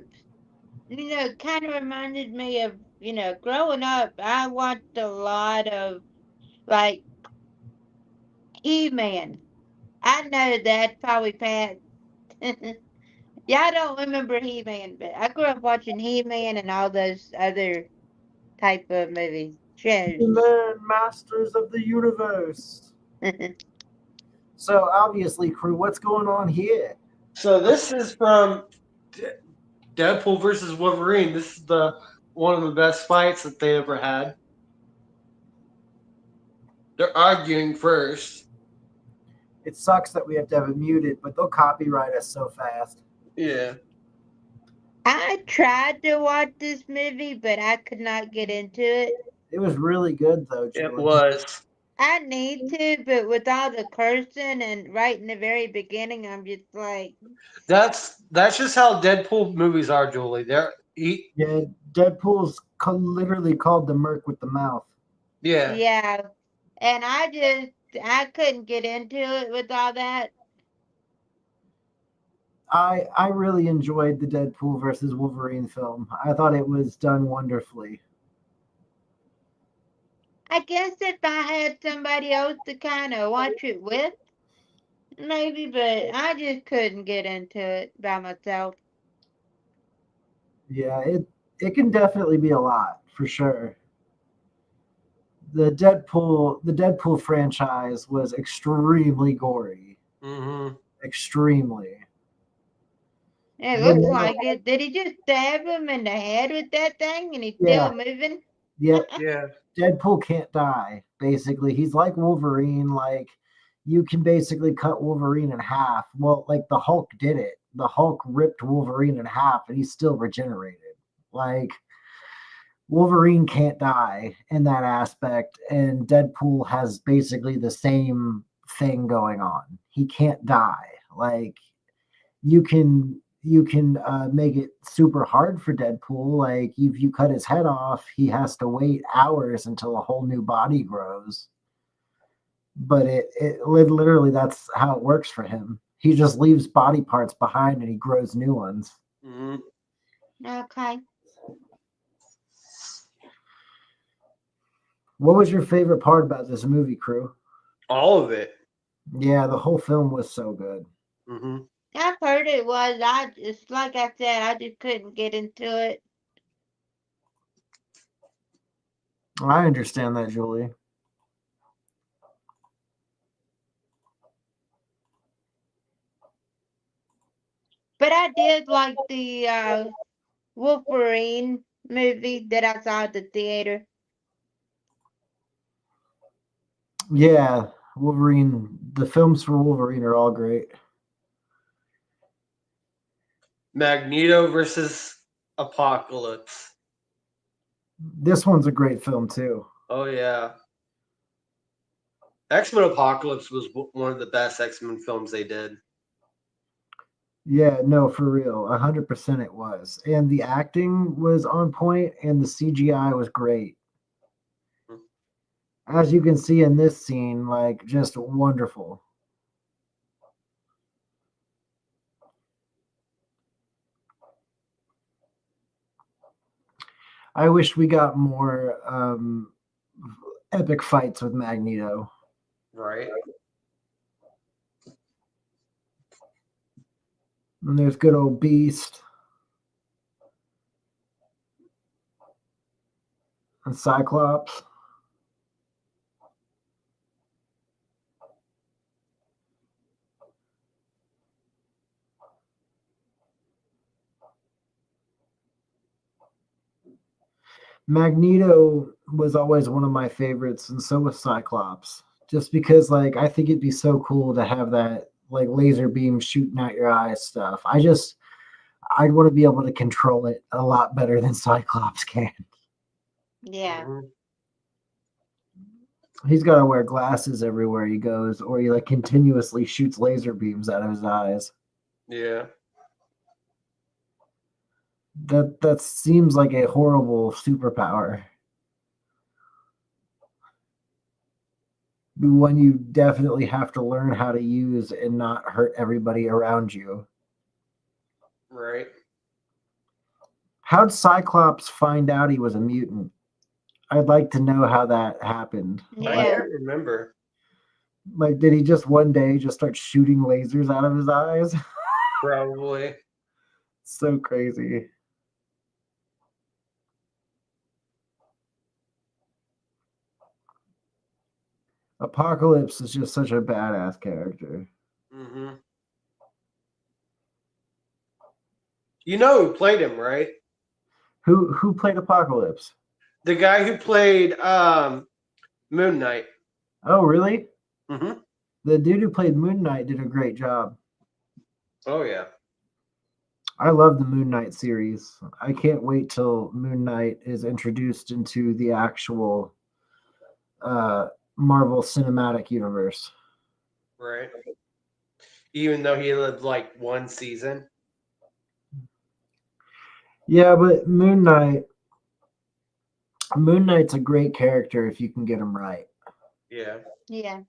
It kind of reminded me of, growing up, I watched a lot of, like, He-Man. I know that probably passed. Yeah, I don't remember He-Man, but I grew up watching He-Man and all those other type of movies, shows. He-Man, Masters of the Universe. So obviously, crew, what's going on here? So this is from Deadpool versus Wolverine. This is one of the best fights that they ever had. They're arguing first. It sucks that we have to have it muted, but they'll copyright us so fast. Yeah. I tried to watch this movie, but I could not get into it. It was really good, though, Julie. It was. I need to, but with all the cursing and right in the very beginning, I'm just like, That's just how Deadpool movies are, Julie. Yeah, Deadpool's literally called the Merc with the mouth. Yeah. yeah. And I couldn't get into it with all that. I really enjoyed the Deadpool versus Wolverine film. I thought it was done wonderfully. I guess if I had somebody else to kind of watch it with, maybe, but I just couldn't get into it by myself. Yeah, it can definitely be a lot, for sure. The Deadpool franchise was extremely gory. Mm-hmm. Extremely. It looks like it. Did he just stab him in the head with that thing and he's still moving? Yeah. Yeah. Deadpool can't die, basically. He's like Wolverine. Like, you can basically cut Wolverine in half. Well, like, the Hulk did it. The Hulk ripped Wolverine in half, and he's still regenerated. Like, Wolverine can't die in that aspect, and Deadpool has basically the same thing going on. He can't die. Like, you can you can make it super hard for Deadpool. Like if you cut his head off, he has to wait hours until a whole new body grows. But literally that's how it works for him. He just leaves body parts behind and he grows new ones. Hmm. Okay. What was your favorite part about this movie, Crew? All of it. Yeah, the whole film was so good. Hmm. I've heard it was. I just like I said, I just couldn't get into it. I understand that, Julie. But I did like the Wolverine movie that I saw at the theater. Yeah, Wolverine. The films for Wolverine are all great. Magneto versus Apocalypse. This one's a great film too. Oh yeah. X-Men Apocalypse was one of the best X-Men films they did. Yeah, no, for real, 100% it was, and the acting was on point, and the CGI was great. As you can see in this scene, like just wonderful. I wish we got more epic fights with Magneto. Right. And there's good old Beast and Cyclops. Magneto was always one of my favorites, and so was Cyclops. Just because, like, I think it'd be so cool to have that, like, laser beam shooting out your eyes stuff. I'd want to be able to control it a lot better than Cyclops can. Yeah. Mhm. He's got to wear glasses everywhere he goes, or he like continuously shoots laser beams out of his eyes. Yeah. That seems like a horrible superpower. One you definitely have to learn how to use and not hurt everybody around you. Right. How'd Cyclops find out he was a mutant? I'd like to know how that happened. I Yeah. can't remember. Like, did he just one day just start shooting lasers out of his eyes? Probably. So crazy. Apocalypse is just such a badass character. Hmm. You know who played him, right? Who played Apocalypse? The guy who played Moon Knight. Oh, really? Hmm. The dude who played Moon Knight did a great job. Oh yeah. I love the Moon Knight series. I can't wait till Moon Knight is introduced into the actual Marvel Cinematic Universe. Right. Even though he lived like one season. Yeah, but Moon Knight's a great character if you can get him right. Yeah. Yeah.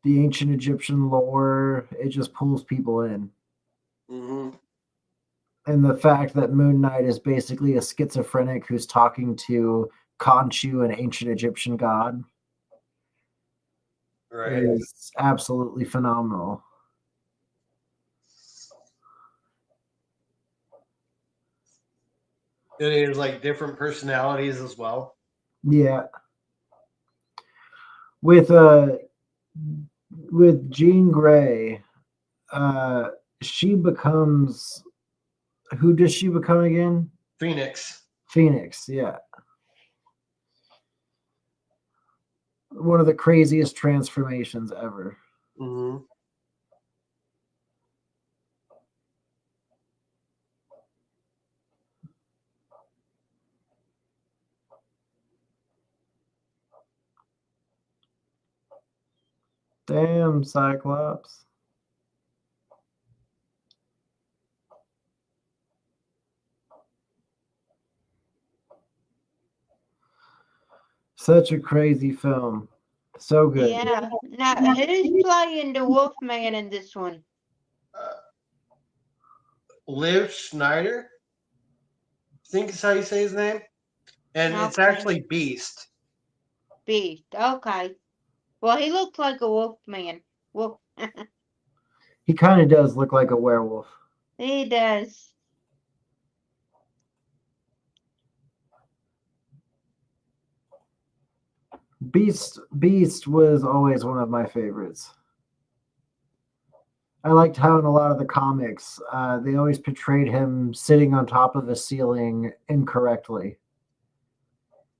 The ancient Egyptian lore, it just pulls people in. Hmm. And the fact that Moon Knight is basically a schizophrenic who's talking to Khonshu, an ancient Egyptian god, Right. is absolutely phenomenal. And he has like different personalities as well. Yeah. With Jean Grey, she becomes, who does she become again? Phoenix. Phoenix, yeah. One of the craziest transformations ever. Hmm. Damn, Cyclops. Such a crazy film. So good. Yeah. Now, who's playing the Wolfman in this one? Liv Schneider, I think is how you say his name. And it's Okay. actually Beast. Beast. Okay. Well, he looks like a Wolfman. Wolf. He kind of does look like a werewolf. He does. Beast was always one of my favorites. I liked how in a lot of the comics, they always portrayed him sitting on top of a ceiling incorrectly,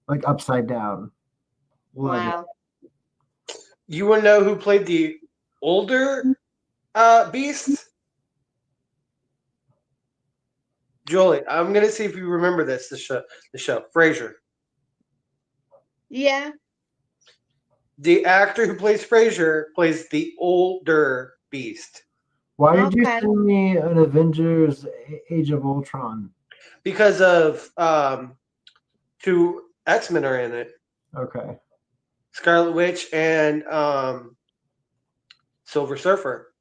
like upside down. Love it. Wow. You want to know who played the older Beast? Julie, I'm gonna see if you remember this. The show, Frasier. Yeah. The actor who plays Frasier plays the older Beast. Why did you Okay. send me an Avengers Age of Ultron? Because of two X-Men are in it. Okay. Scarlet Witch and Silver Surfer.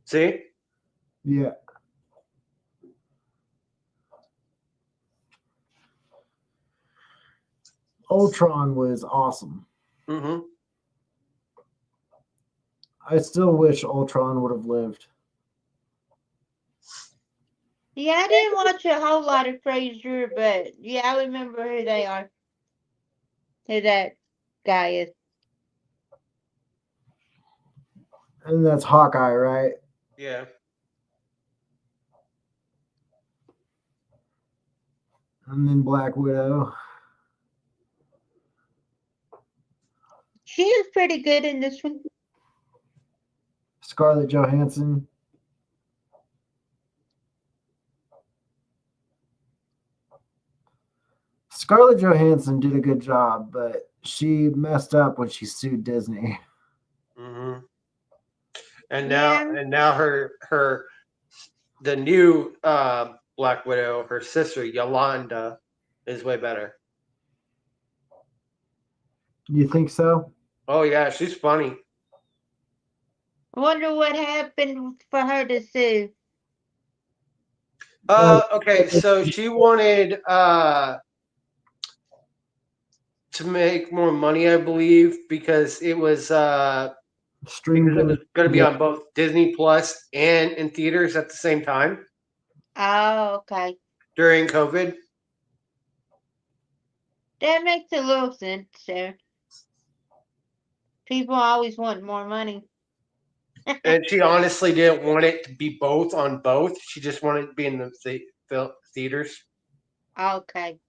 See? Yeah. Ultron was awesome. Mm-hmm. I still wish Ultron would have lived. Yeah, I didn't watch a whole lot of Frasier, but yeah, I remember who they are. Who that guy is. And that's Hawkeye, right? Yeah. And then Black Widow. She is pretty good in this one. Scarlett Johansson. Scarlett Johansson did a good job, but she messed up when she sued Disney. Mm-hmm. And Yeah. now her the new Black Widow, her sister Yolanda, is way better. You think so? Oh yeah, she's funny. I wonder what happened for her to sue. Okay, so she wanted to make more money, I believe, because it was going to be on both Disney Plus and in theaters at the same time Oh, okay. during COVID. That makes a little sense there. People always want more money. And she honestly didn't want it to be both on both. She just wanted it to be in the theaters. Okay.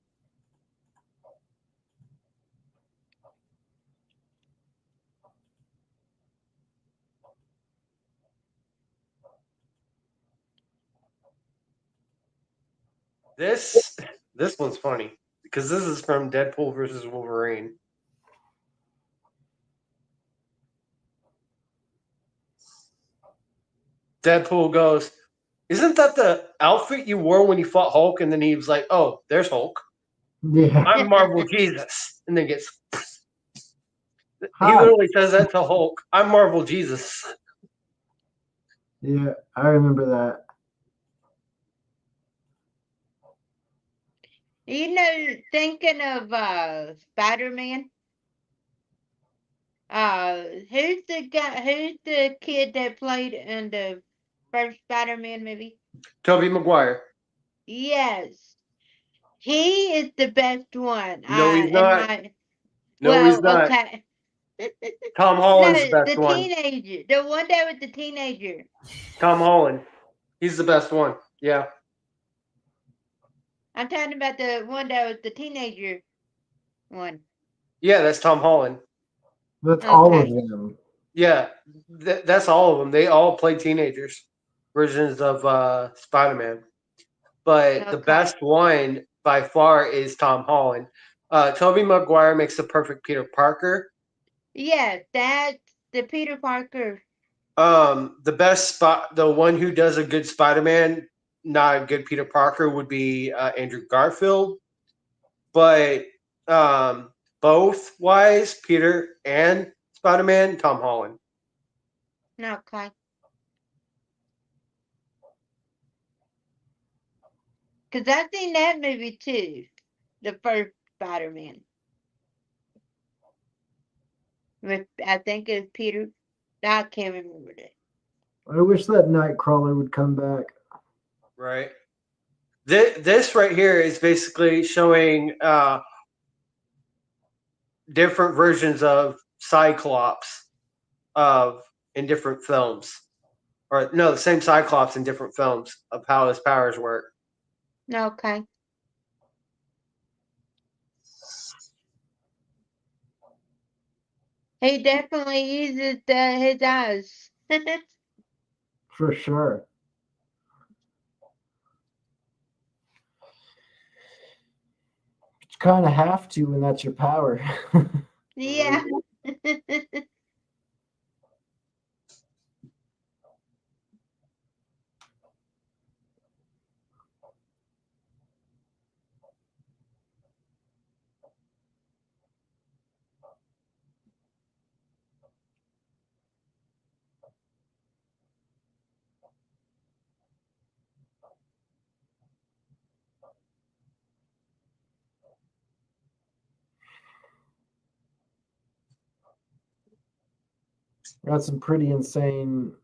This one's funny because this is from Deadpool versus Wolverine. Deadpool goes, "Isn't that the outfit you wore when you fought Hulk?" And then he was like, "Oh, there's Hulk. Yeah. I'm Marvel Jesus." And then gets he Hi. literally says that to Hulk. I'm Marvel Jesus. Yeah, I remember that. You know, thinking of Spider-Man. Who's the kid that played in the first Spider-Man movie? Tobey Maguire. Yes. He is the best one. No, he's not. No, he's not. Okay. Tom No, Holland's the best the one. teenager. The one that was the teenager. Tom Holland. He's the best one. Yeah. I'm talking about the one that was the teenager one. Yeah, that's Tom Holland. That's all of Okay. them. Yeah, that's all of them. They all play teenagers versions of Spider-Man. But the Okay. best one by far is Tom Holland. Tobey Maguire makes the perfect Peter Parker. Yeah, that's the Peter Parker. The one who does a good Spider-Man, not a good Peter Parker, would be Andrew Garfield. but both wise, Peter and Spider-Man, Tom Holland. Okay. Because I've seen that movie too. The first Spider-Man. With, I think it was Peter. I can't remember that. I wish that Nightcrawler would come back. Right. This right here is basically showing different versions of Cyclops in different films. Or no, the same Cyclops in different films of how his powers work. Okay. He definitely uses his eyes. For sure. You kind of have to when that's your power. Yeah. Got some pretty insane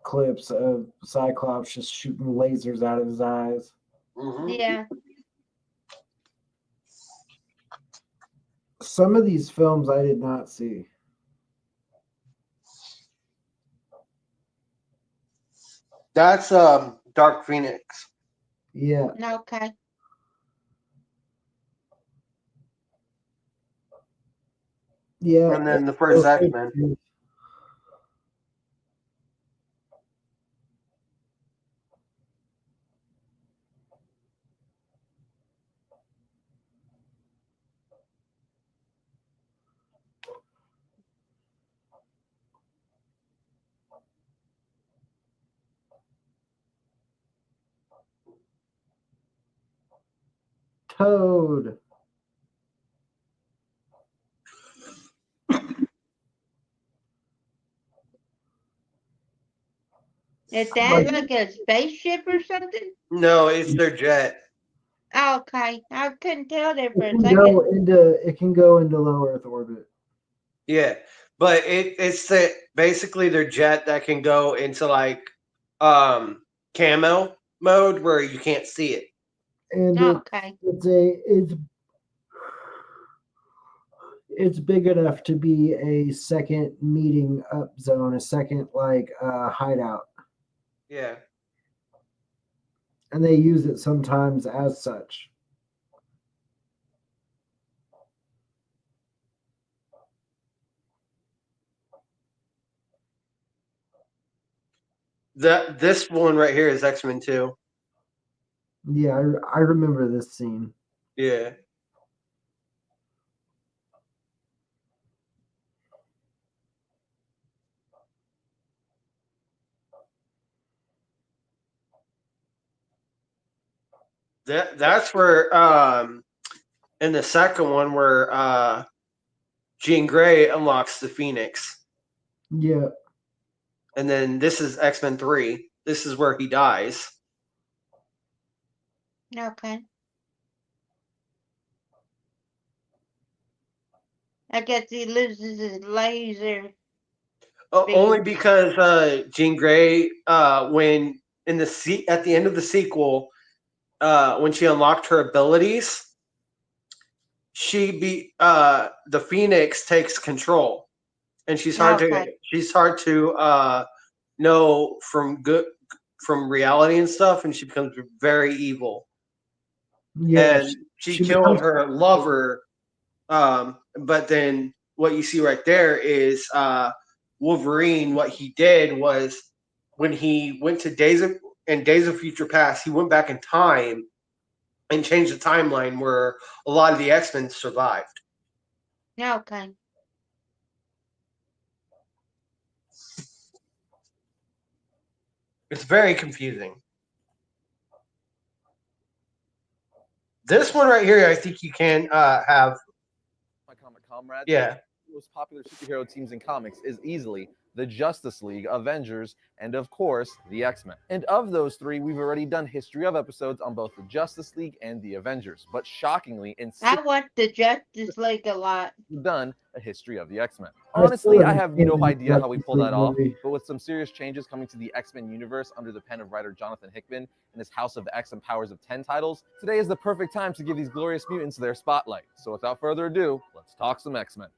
clips of Cyclops just shooting lasers out of his eyes. Yeah. Some of these films I did not see. That's Dark Phoenix. Yeah. Okay. Yeah. And then the first X-Men. Toad. Is that like a spaceship or something? No, it's their jet. Okay. I couldn't tell there for a It can second. go into low Earth orbit. Yeah, but it's the basically their jet that can go into like camo mode where you can't see it. And Okay. it's big enough to be a second meeting up zone, a second hideout. Yeah. And they use it sometimes as such. This one right here is X-Men 2. Yeah, I remember this scene. Yeah. That's where in the second one where Jean Grey unlocks the Phoenix. Yeah. And then this is X-Men 3. This is where he dies. Okay. I guess he loses his laser. Only because Jean Grey, when in the at the end of the sequel, when she unlocked her abilities, the Phoenix takes control, and she's hard to know from reality and stuff, and she becomes very evil. Yeah. And she killed her lover, but then what you see right there is Wolverine. What he did was when he went to Days of Future Past, he went back in time and changed the timeline where a lot of the X-Men survived. Okay. It's very confusing. This one right here, I think you can have. My comic comrades. Yeah. The most popular superhero teams in comics is easily the Justice League, Avengers, and of course, the X-Men. And of those three, we've already done history of episodes on both the Justice League and the Avengers. But shockingly, in I watched the Justice League a lot. we've done a history of the X-Men. I Honestly, still I have haven't no seen idea how we Justice pull that League off, movie. but with some serious changes coming to the X-Men universe under the pen of writer Jonathan Hickman and his House of X and Powers of 10 titles, today is the perfect time to give these glorious mutants their spotlight. So without further ado, let's talk some X-Men.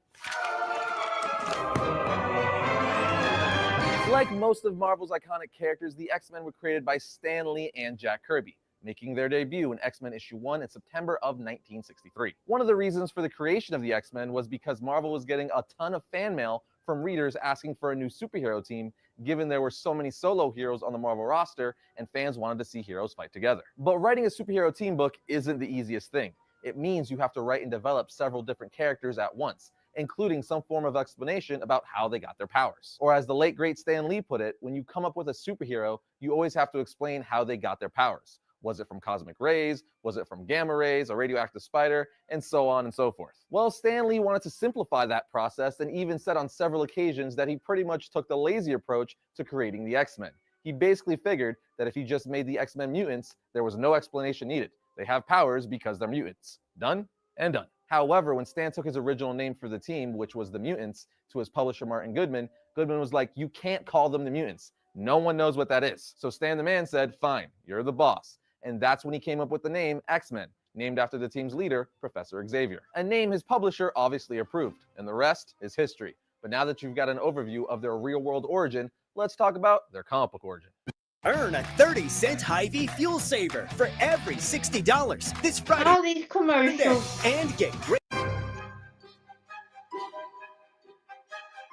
Like most of Marvel's iconic characters, the X-Men were created by Stan Lee and Jack Kirby, making their debut in X-Men issue 1 in September of 1963. One of the reasons for the creation of the X-Men was because Marvel was getting a ton of fan mail from readers asking for a new superhero team, given there were so many solo heroes on the Marvel roster and fans wanted to see heroes fight together. But writing a superhero team book isn't the easiest thing. It means you have to write and develop several different characters at once, including some form of explanation about how they got their powers. Or as the late great Stan Lee put it, when you come up with a superhero, you always have to explain how they got their powers. Was it from cosmic rays? Was it from gamma rays, a radioactive spider, and so on and so forth? Well, Stan Lee wanted to simplify that process and even said on several occasions that he pretty much took the lazy approach to creating the X-Men. He basically figured that if he just made the X-Men mutants, there was no explanation needed. They have powers because they're mutants. Done and done. However, when Stan took his original name for the team, which was the Mutants, to his publisher Martin Goodman, Goodman was like, you can't call them the Mutants. No one knows what that is. So Stan the Man said, fine, you're the boss. And that's when he came up with the name X-Men, named after the team's leader, Professor Xavier. A name his publisher obviously approved, and the rest is history. But now that you've got an overview of their real-world origin, let's talk about their comic book origin. Earn a 30-cent Hy-Vee fuel saver for every $60 this Friday All these commercials. and get great.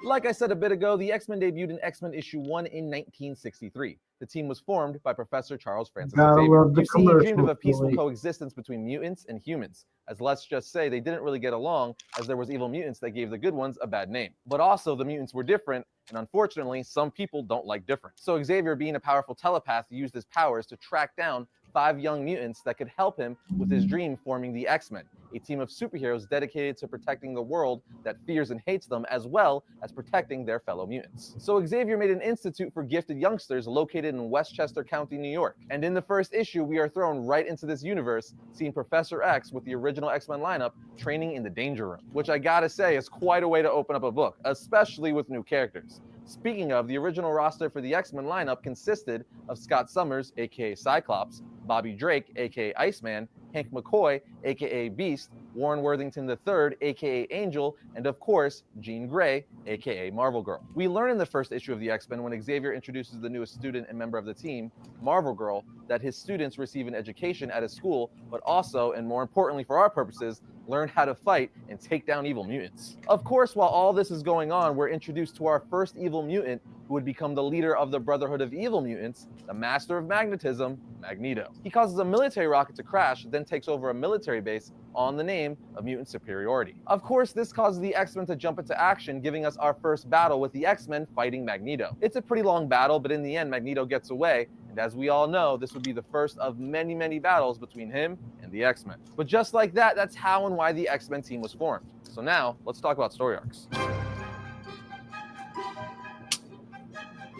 Like I said a bit ago, the X-Men debuted in X-Men issue 1 in 1963. The team was formed by Professor Charles Francis Gotta Xavier. love the You see, he dreamed of a commercials, peaceful Billy. coexistence between mutants and humans, as let's just say they didn't really get along, as there was evil mutants that gave the good ones a bad name. But also the mutants were different, and unfortunately, some people don't like different. So Xavier, being a powerful telepath, used his powers to track down 5 young mutants that could help him with his dream forming the X-Men, a team of superheroes dedicated to protecting the world that fears and hates them, as well as protecting their fellow mutants. So Xavier made an institute for gifted youngsters located in Westchester County, New York. And in the first issue, we are thrown right into this universe, seeing Professor X with the original X-Men lineup training in the Danger Room, which I gotta say is quite a way to open up a book, especially with new characters. Speaking of, the original roster for the X-Men lineup consisted of Scott Summers, aka Cyclops, Bobby Drake, aka Iceman, Hank McCoy, aka Beast, Warren Worthington III, aka Angel, and of course, Jean Grey, aka Marvel Girl. We learn in the first issue of the X-Men when Xavier introduces the newest student and member of the team, Marvel Girl, that his students receive an education at his school, but also, and more importantly for our purposes, learn how to fight and take down evil mutants. Of course, while all this is going on, we're introduced to our first evil mutant who would become the leader of the Brotherhood of Evil Mutants, the Master of Magnetism, Magneto. He causes a military rocket to crash, then takes over a military base on the name of Mutant Superiority. Of course, this causes the X-Men to jump into action, giving us our first battle with the X-Men fighting Magneto. It's a pretty long battle, but in the end, Magneto gets away, and as we all know, this would be the first of many, many battles between him and the X-Men. But just like that, that's how and why the X-Men team was formed. So now, let's talk about story arcs.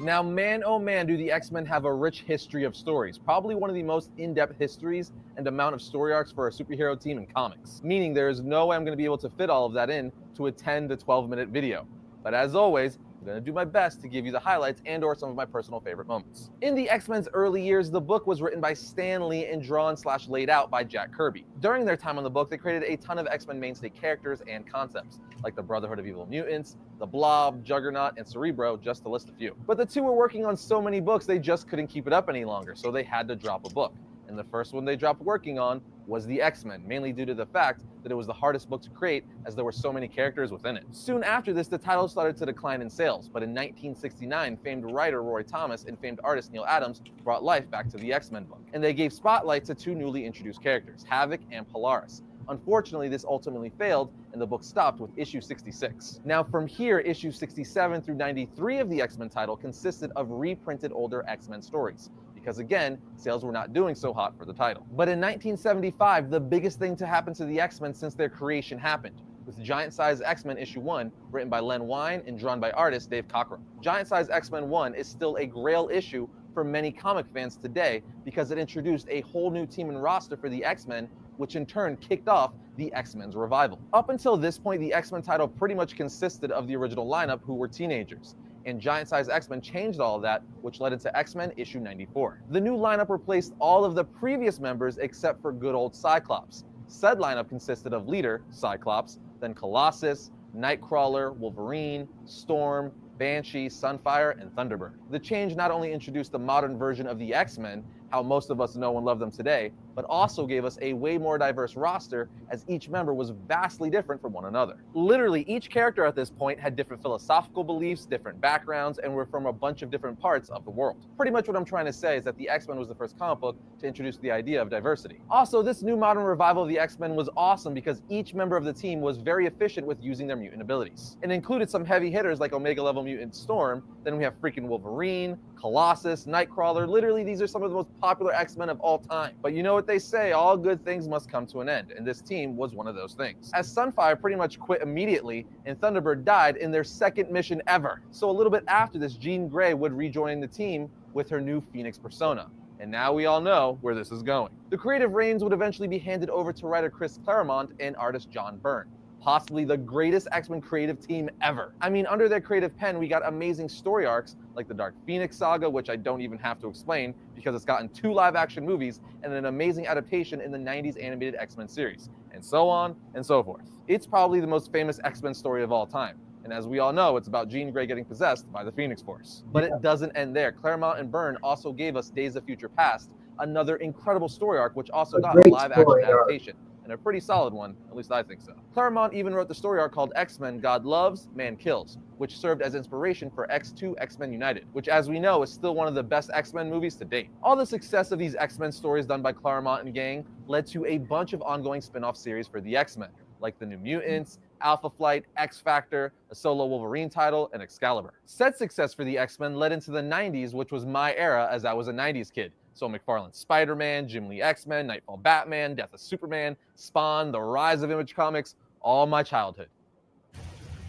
Now, man, oh man, do the X-Men have a rich history of stories. Probably one of the most in-depth histories and amount of story arcs for a superhero team in comics. Meaning there is no way I'm going to be able to fit all of that in to a 10 to 12 minute video. But as always, I'm going to do my best to give you the highlights and or some of my personal favorite moments. In the X-Men's early years, the book was written by Stan Lee and drawn/laid out by Jack Kirby. During their time on the book, they created a ton of X-Men mainstay characters and concepts, like the Brotherhood of Evil Mutants, the Blob, Juggernaut, and Cerebro, just to list a few. But the two were working on so many books, they just couldn't keep it up any longer, so they had to drop a book. And the first one they dropped working on was the X-Men, mainly due to the fact that it was the hardest book to create as there were so many characters within it. Soon after this, the title started to decline in sales, but in 1969, famed writer Roy Thomas and famed artist Neil Adams brought life back to the X-Men book. And they gave spotlight to two newly introduced characters, Havoc and Polaris. Unfortunately, this ultimately failed, and the book stopped with issue 66. Now from here, issue 67 through 93 of the X-Men title consisted of reprinted older X-Men stories, because again, sales were not doing so hot for the title. But in 1975, the biggest thing to happen to the X-Men since their creation happened, with Giant Size X-Men issue 1, written by Len Wein and drawn by artist Dave Cockrum. Giant Size X-Men 1 is still a grail issue for many comic fans today because it introduced a whole new team and roster for the X-Men, which in turn kicked off the X-Men's revival. Up until this point, the X-Men title pretty much consisted of the original lineup, who were teenagers, and Giant Size X-Men changed all of that, which led into X-Men issue 94. The new lineup replaced all of the previous members except for good old Cyclops. Said lineup consisted of leader, Cyclops, then Colossus, Nightcrawler, Wolverine, Storm, Banshee, Sunfire, and Thunderbird. The change not only introduced the modern version of the X-Men, how most of us know and love them today, but also gave us a way more diverse roster as each member was vastly different from one another. Literally, each character at this point had different philosophical beliefs, different backgrounds, and were from a bunch of different parts of the world. Pretty much what I'm trying to say is that the X-Men was the first comic book to introduce the idea of diversity. Also, this new modern revival of the X-Men was awesome because each member of the team was very efficient with using their mutant abilities. It included some heavy hitters like Omega level mutant Storm, then we have freaking Wolverine, Colossus, Nightcrawler. Literally, these are some of the most popular X-Men of all time. But you know what they say, all good things must come to an end, and this team was one of those things. As Sunfire pretty much quit immediately, and Thunderbird died in their second mission ever. So a little bit after this, Jean Grey would rejoin the team with her new Phoenix persona. And now we all know where this is going. The creative reins would eventually be handed over to writer Chris Claremont and artist John Byrne, possibly the greatest X-Men creative team ever. I mean, under their creative pen, we got amazing story arcs like the Dark Phoenix saga, which I don't even have to explain because it's gotten 2 live-action movies and an amazing adaptation in the 90s animated X-Men series, and so on and so forth. It's probably the most famous X-Men story of all time. And as we all know, it's about Jean Grey getting possessed by the Phoenix Force. But it doesn't end there. Claremont and Byrne also gave us Days of Future Past, another incredible story arc, which also got a live-action adaptation. And a pretty solid one, at least I think so. Claremont even wrote the story arc called X-Men God Loves, Man Kills, which served as inspiration for X2 X-Men United, which as we know is still one of the best X-Men movies to date. All the success of these X-Men stories done by Claremont and gang led to a bunch of ongoing spin-off series for the X-Men, like the New Mutants, Alpha Flight, X-Factor, a solo Wolverine title, and Excalibur. Said success for the X-Men led into the 90s, which was my era as I was a 90s kid. So McFarlane's Spider-Man, Jim Lee X-Men, Nightfall Batman, Death of Superman, Spawn, the rise of Image Comics, all my childhood.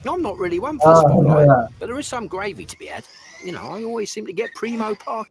I'm not really one for the spotlight, but there is some gravy to be had. You know, I always seem to get primo park.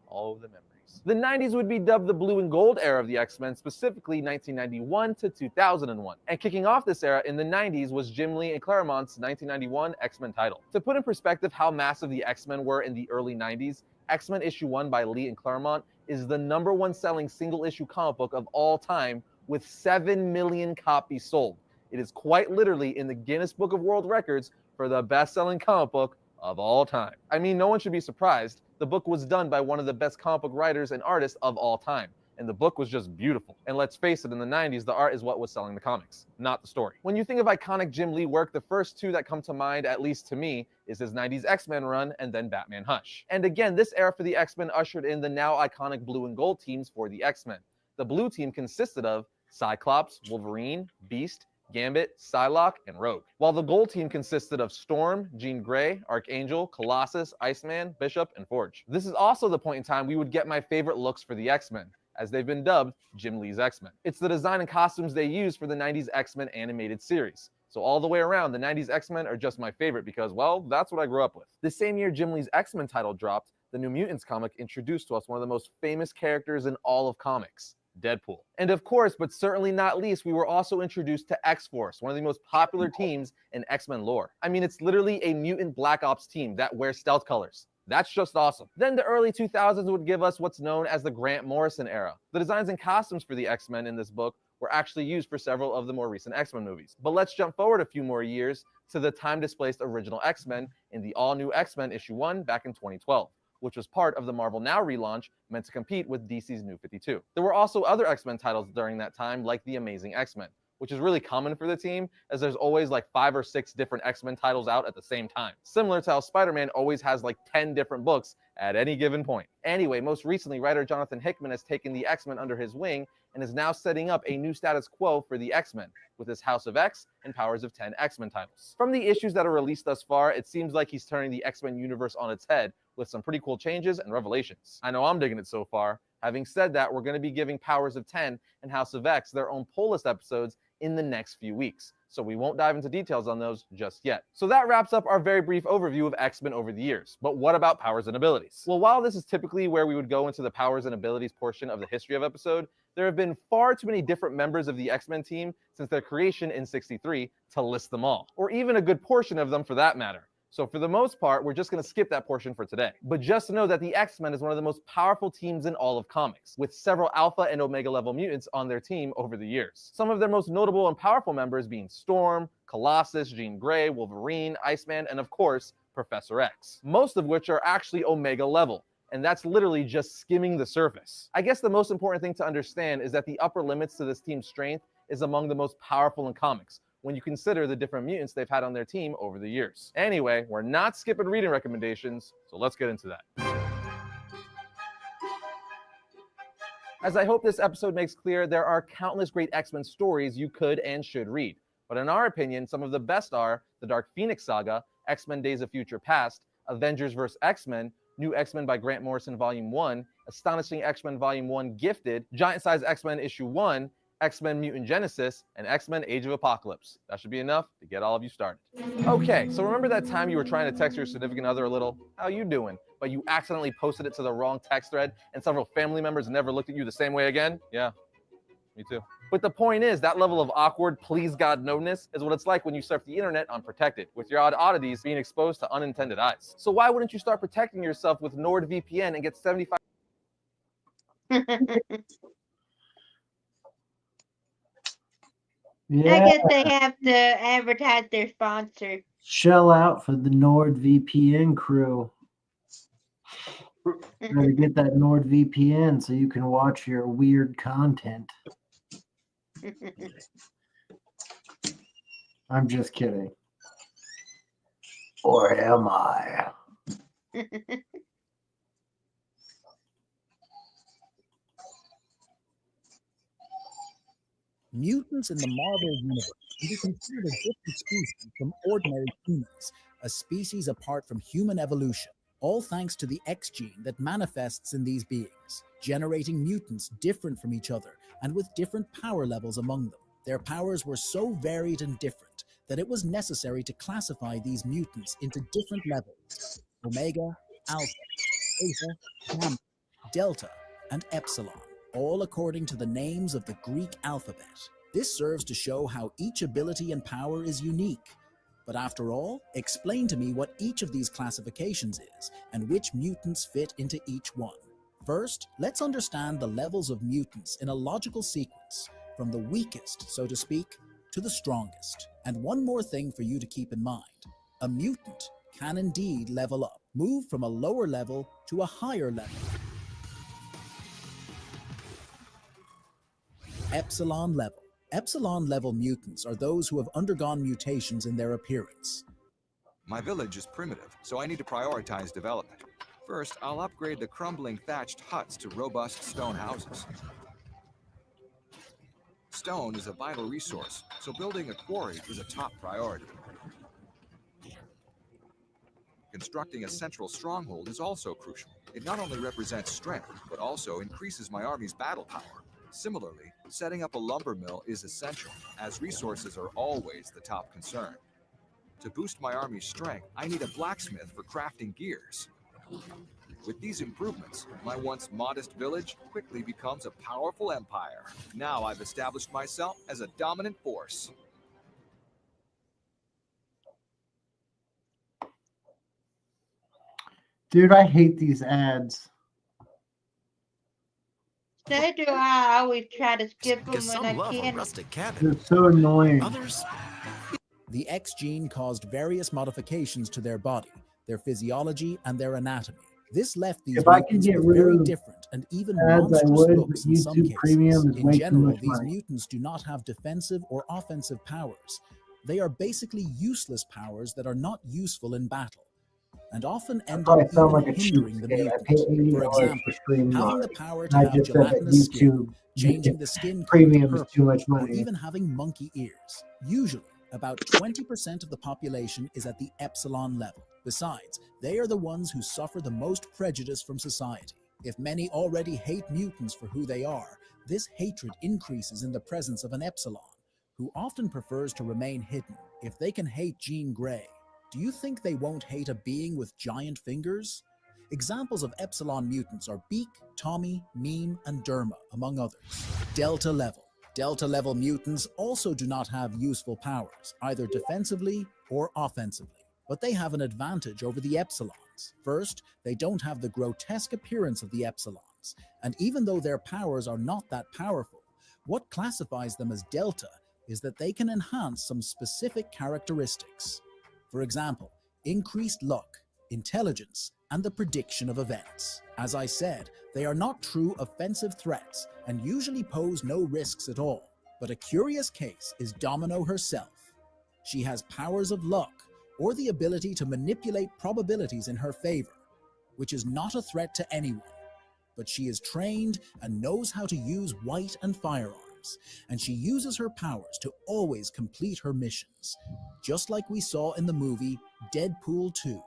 All the memories. The 90s would be dubbed the blue and gold era of the X-Men, specifically 1991 to 2001. And kicking off this era in the 90s was Jim Lee and Claremont's 1991 X-Men title. To put in perspective how massive the X-Men were in the early 90s, X-Men issue 1 by Lee and Claremont is the #1 selling single issue comic book of all time with 7 million copies sold. It is quite literally in the Guinness Book of World Records for the best-selling comic book of all time. I mean, no one should be surprised. The book was done by one of the best comic book writers and artists of all time, and the book was just beautiful. And let's face it, in the 90s, the art is what was selling the comics, not the story. When you think of iconic Jim Lee work, the first 2 that come to mind, at least to me, is his 90s X-Men run and then Batman Hush. And again, this era for the X-Men ushered in the now iconic blue and gold teams for the X-Men. The blue team consisted of Cyclops, Wolverine, Beast, Gambit, Psylocke, and Rogue. While the gold team consisted of Storm, Jean Grey, Archangel, Colossus, Iceman, Bishop, and Forge. This is also the point in time we would get my favorite looks for the X-Men, as they've been dubbed Jim Lee's X-Men. It's the design and costumes they use for the 90s X-Men animated series. So all the way around, the 90s X-Men are just my favorite because, well, that's what I grew up with. The same year Jim Lee's X-Men title dropped, the New Mutants comic introduced to us one of the most famous characters in all of comics, Deadpool. And of course, but certainly not least, we were also introduced to X-Force, one of the most popular teams in X-Men lore. I mean, it's literally a mutant Black Ops team that wears stealth colors. That's just awesome. Then the early 2000s would give us what's known as the Grant Morrison era. The designs and costumes for the X-Men in this book were actually used for several of the more recent X-Men movies. But let's jump forward a few more years to the time-displaced original X-Men in the all-new X-Men issue 1 back in 2012. Which was part of the Marvel Now relaunch meant to compete with DC's New 52. There were also other X-Men titles during that time, like The Amazing X-Men, which is really common for the team, as there's always like 5 or 6 different X-Men titles out at the same time. Similar to how Spider-Man always has like 10 different books at any given point. Anyway, most recently, writer Jonathan Hickman has taken the X-Men under his wing and is now setting up a new status quo for the X-Men with his House of X and Powers of 10 X-Men titles. From the issues that are released thus far, it seems like he's turning the X-Men universe on its head with some pretty cool changes and revelations. I know I'm digging it so far. Having said that, we're going to be giving Powers of 10 and House of X their own pull list episodes in the next few weeks, so we won't dive into details on those just yet. So that wraps up our very brief overview of X-Men over the years. But what about powers and abilities? Well, while this is typically where we would go into the powers and abilities portion of the history of episode, there have been far too many different members of the X-Men team since their creation in '63 to list them all, or even a good portion of them for that matter. So for the most part, we're just going to skip that portion for today. But just know that the X-Men is one of the most powerful teams in all of comics, with several Alpha and Omega level mutants on their team over the years. Some of their most notable and powerful members being Storm, Colossus, Jean Grey, Wolverine, Iceman, and of course, Professor X. Most of which are actually Omega level, and that's literally just skimming the surface. I guess the most important thing to understand is that the upper limits to this team's strength is among the most powerful in comics, when you consider the different mutants they've had on their team over the years. Anyway, we're not skipping reading recommendations, so let's get into that. As I hope this episode makes clear, there are countless great X-Men stories you could and should read. But in our opinion, some of the best are the Dark Phoenix Saga, X-Men Days of Future Past, Avengers vs. X-Men, New X-Men by Grant Morrison Volume 1, Astonishing X-Men Volume 1 Gifted, Giant Size X-Men Issue 1, X-Men Mutant Genesis, and X-Men Age of Apocalypse. That should be enough to get all of you started. Okay, so remember that time you were trying to text your significant other a little, "How you doing?" but you accidentally posted it to the wrong text thread and several family members never looked at you the same way again? Yeah, me too. But the point is, that level of awkward, please God no-ness is what it's like when you surf the internet unprotected, with your odd oddities being exposed to unintended eyes. So why wouldn't you start protecting yourself with NordVPN and get 75... Yeah. I guess they have to advertise their sponsor. Shell out for the NordVPN crew. Gotta get that NordVPN so you can watch your weird content. I'm just kidding. Or am I? Mutants in the Marvel Universe can be considered a different species from ordinary humans, a species apart from human evolution, all thanks to the X gene that manifests in these beings, generating mutants different from each other and with different power levels among them. Their powers were so varied and different that it was necessary to classify these mutants into different levels: Omega, Alpha, Beta, Gamma, Delta, and Epsilon, all according to the names of the Greek alphabet. This serves to show how each ability and power is unique. But after all, explain to me what each of these classifications is and which mutants fit into each one. First, let's understand the levels of mutants in a logical sequence, from the weakest, so to speak, to the strongest. And one more thing for you to keep in mind: a mutant can indeed level up, move from a lower level to a higher level. Epsilon level. Epsilon level mutants are those who have undergone mutations in their appearance. My village is primitive, so I need to prioritize development. First, I'll upgrade the crumbling thatched huts to robust stone houses. Stone is a vital resource, so building a quarry is a top priority. Constructing a central stronghold is also crucial. It not only represents strength, but also increases my army's battle power. Similarly, setting up a lumber mill is essential, as resources are always the top concern. To boost my army's strength, I need a blacksmith for crafting gears. With these improvements, my once modest village quickly becomes a powerful empire. Now I've established myself as a dominant force. Dude, I hate these ads. So do I. always try to skip them when I can. They're so annoying. The X gene caused various modifications to their body, their physiology, and their anatomy. This left these If I could mutants get with rid very of different and even ads, I monstrous would, looks but in some YouTube cases. Premium is In way too general, much these money. mutants do not have defensive or offensive powers. They are basically useless powers that are not useful in battle, and often end up probably sound even like a hindering the cheapskate. I mutant. paid For $80 example, for Stream having the Yard. power to I have just said that gelatinous skin, YouTube changing the skin color Premium to is purple, too much or money. even having monkey ears. Usually, About 20% of the population is at the epsilon level. Besides, they are the ones who suffer the most prejudice from society. If many already hate mutants for who they are, this hatred increases in the presence of an epsilon, who often prefers to remain hidden. If they can hate Jean Grey, do you think they won't hate a being with giant fingers? Examples of epsilon mutants are Beak, Tommy, Meme, and Derma, among others. Delta level. Delta level mutants also do not have useful powers, either defensively or offensively, but they have an advantage over the epsilons. First, they don't have the grotesque appearance of the epsilons, and even though their powers are not that powerful, what classifies them as Delta is that they can enhance some specific characteristics. For example, increased luck, intelligence, and the prediction of events. As I said, they are not true offensive threats and usually pose no risks at all. But a curious case is Domino herself. She has powers of luck, or the ability to manipulate probabilities in her favor, which is not a threat to anyone. But she is trained and knows how to use white and firearms, and she uses her powers to always complete her missions, just like we saw in the movie Deadpool 2.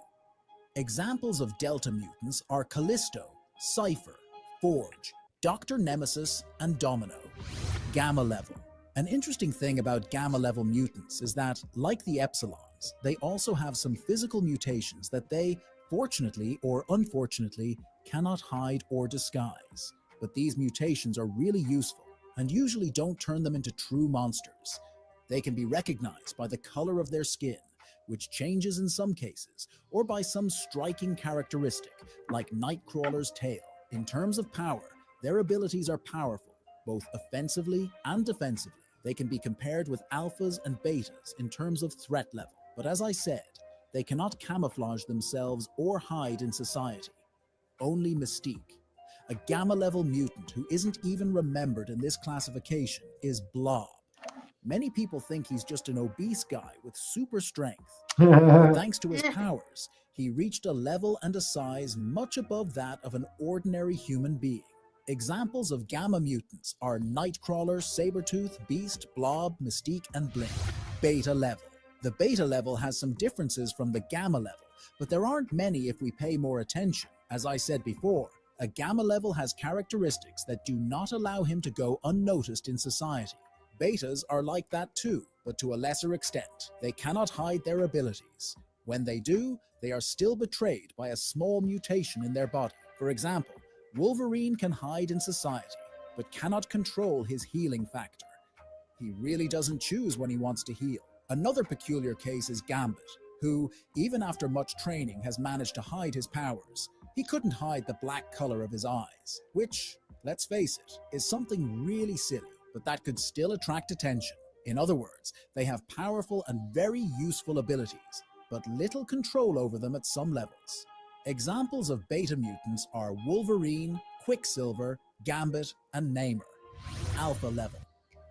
Examples of Delta mutants are Callisto, Cypher, Forge, Dr. Nemesis, and Domino. Gamma level. An interesting thing about gamma level mutants is that, like the epsilons, they also have some physical mutations that they, fortunately or unfortunately, cannot hide or disguise. But these mutations are really useful and usually don't turn them into true monsters. They can be recognized by the color of their skin, which changes in some cases, or by some striking characteristic, like Nightcrawler's tail. In terms of power, their abilities are powerful, both offensively and defensively. They can be compared with alphas and betas in terms of threat level. But as I said, they cannot camouflage themselves or hide in society. Only Mystique. A gamma-level mutant who isn't even remembered in this classification is Blob. Many people think he's just an obese guy with super strength. But thanks to his powers, he reached a level and a size much above that of an ordinary human being. Examples of gamma mutants are Nightcrawler, Sabretooth, Beast, Blob, Mystique, and Blink. Beta level. The beta level has some differences from the gamma level, but there aren't many if we pay more attention. As I said before, a gamma level has characteristics that do not allow him to go unnoticed in society. Betas are like that too, but to a lesser extent. They cannot hide their abilities. When they do, they are still betrayed by a small mutation in their body. For example, Wolverine can hide in society, but cannot control his healing factor. He really doesn't choose when he wants to heal. Another peculiar case is Gambit, who, even after much training, has managed to hide his powers. He couldn't hide the black color of his eyes, which, let's face it, is something really silly, but that could still attract attention. In other words, they have powerful and very useful abilities, but little control over them at some levels. Examples of beta mutants are Wolverine, Quicksilver, Gambit, and Namor. Alpha level.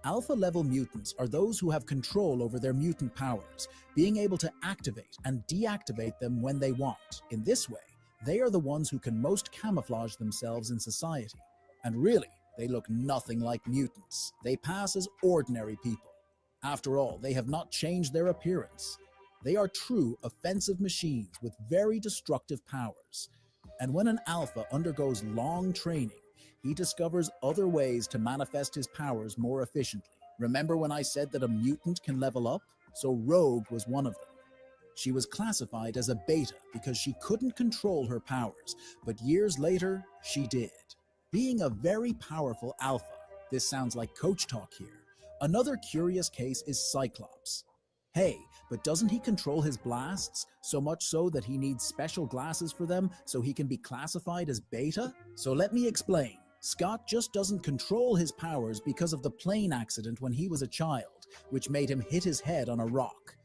Alpha level mutants are those who have control over their mutant powers, being able to activate and deactivate them when they want. In this way, they are the ones who can most camouflage themselves in society. And really, they look nothing like mutants. They pass as ordinary people. After all, they have not changed their appearance. They are true offensive machines with very destructive powers. And when an alpha undergoes long training, he discovers other ways to manifest his powers more efficiently. Remember when I said that a mutant can level up? So Rogue was one of them. She was classified as a beta because she couldn't control her powers, but years later, she did. Being a very powerful alpha, this sounds like coach talk here. Another curious case is Cyclops. Hey, but doesn't he control his blasts, so much so that he needs special glasses for them so he can be classified as beta? So let me explain. Scott just doesn't control his powers because of the plane accident when he was a child, which made him hit his head on a rock.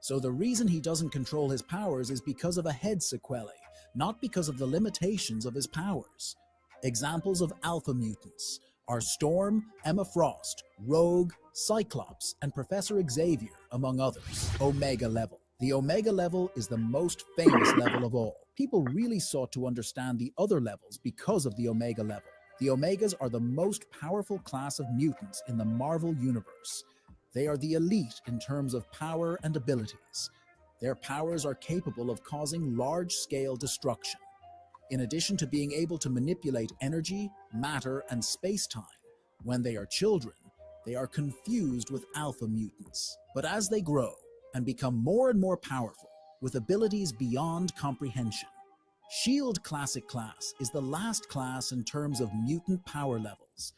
So the reason he doesn't control his powers is because of a head sequelae, not because of the limitations of his powers. Examples of alpha mutants are Storm, Emma Frost, Rogue, Cyclops, and Professor Xavier, among others. Omega level. The Omega level is the most famous level of all. People really sought to understand the other levels because of the Omega level. The Omegas are the most powerful class of mutants in the Marvel Universe. They are the elite in terms of power and abilities. Their powers are capable of causing large-scale destruction. In addition to being able to manipulate energy, matter, and space-time, when they are children, they are confused with alpha mutants. But as they grow and become more and more powerful, with abilities beyond comprehension, SHIELD Classic Class is the last class in terms of mutant power levels.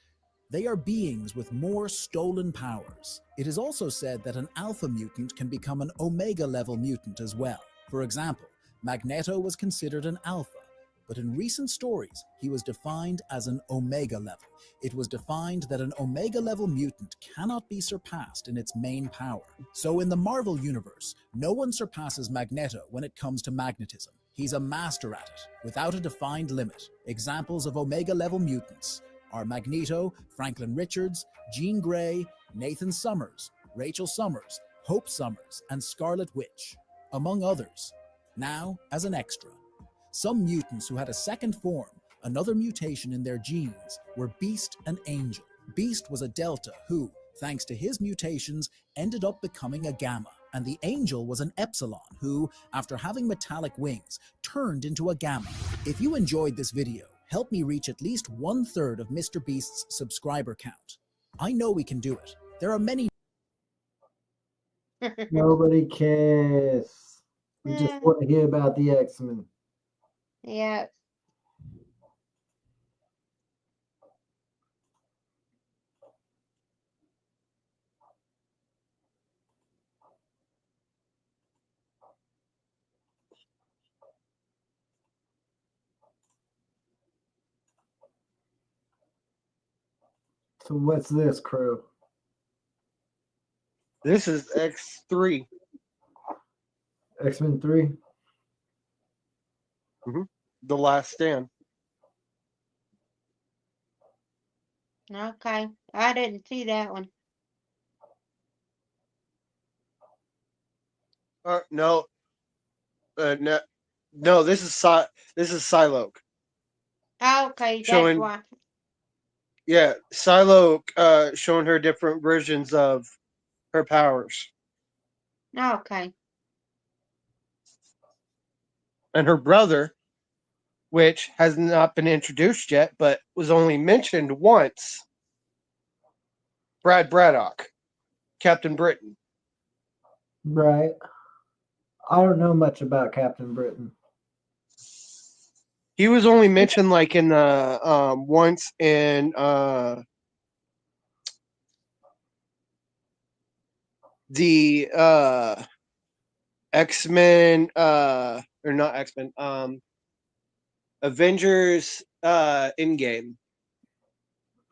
They are beings with more stolen powers. It is also said that an alpha mutant can become an omega level mutant as well. For example, Magneto was considered an alpha, but in recent stories, he was defined as an omega level. It was defined that an omega level mutant cannot be surpassed in its main power. So in the Marvel Universe, no one surpasses Magneto when it comes to magnetism. He's a master at it, without a defined limit. Examples of omega level mutants are Magneto, Franklin Richards, Jean Grey, Nathan Summers, Rachel Summers, Hope Summers, and Scarlet Witch, among others. Now, as an extra, some mutants who had a second form, another mutation in their genes, were Beast and Angel. Beast was a Delta who, thanks to his mutations, ended up becoming a Gamma, and the Angel was an Epsilon who, after having metallic wings, turned into a Gamma. If you enjoyed this video, help me reach at least 1/3 of Mr. Beast's subscriber count. I know we can do it. There are many. Nobody cares. We just want to hear about the X-Men. Yeah. So what's this, crew? This is X3. X-Men 3? Mm-hmm. The Last Stand. Okay. I didn't see that one. No. No, this is Psylocke. Okay, that's Showing, why. yeah, Psylocke showing her different versions of her powers. Okay. And her brother, which has not been introduced yet, but was only mentioned once, Brad Braddock, Captain Britain. Right. I don't know much about Captain Britain. He was only mentioned like in the once in the X-Men or not X-Men, Avengers Endgame.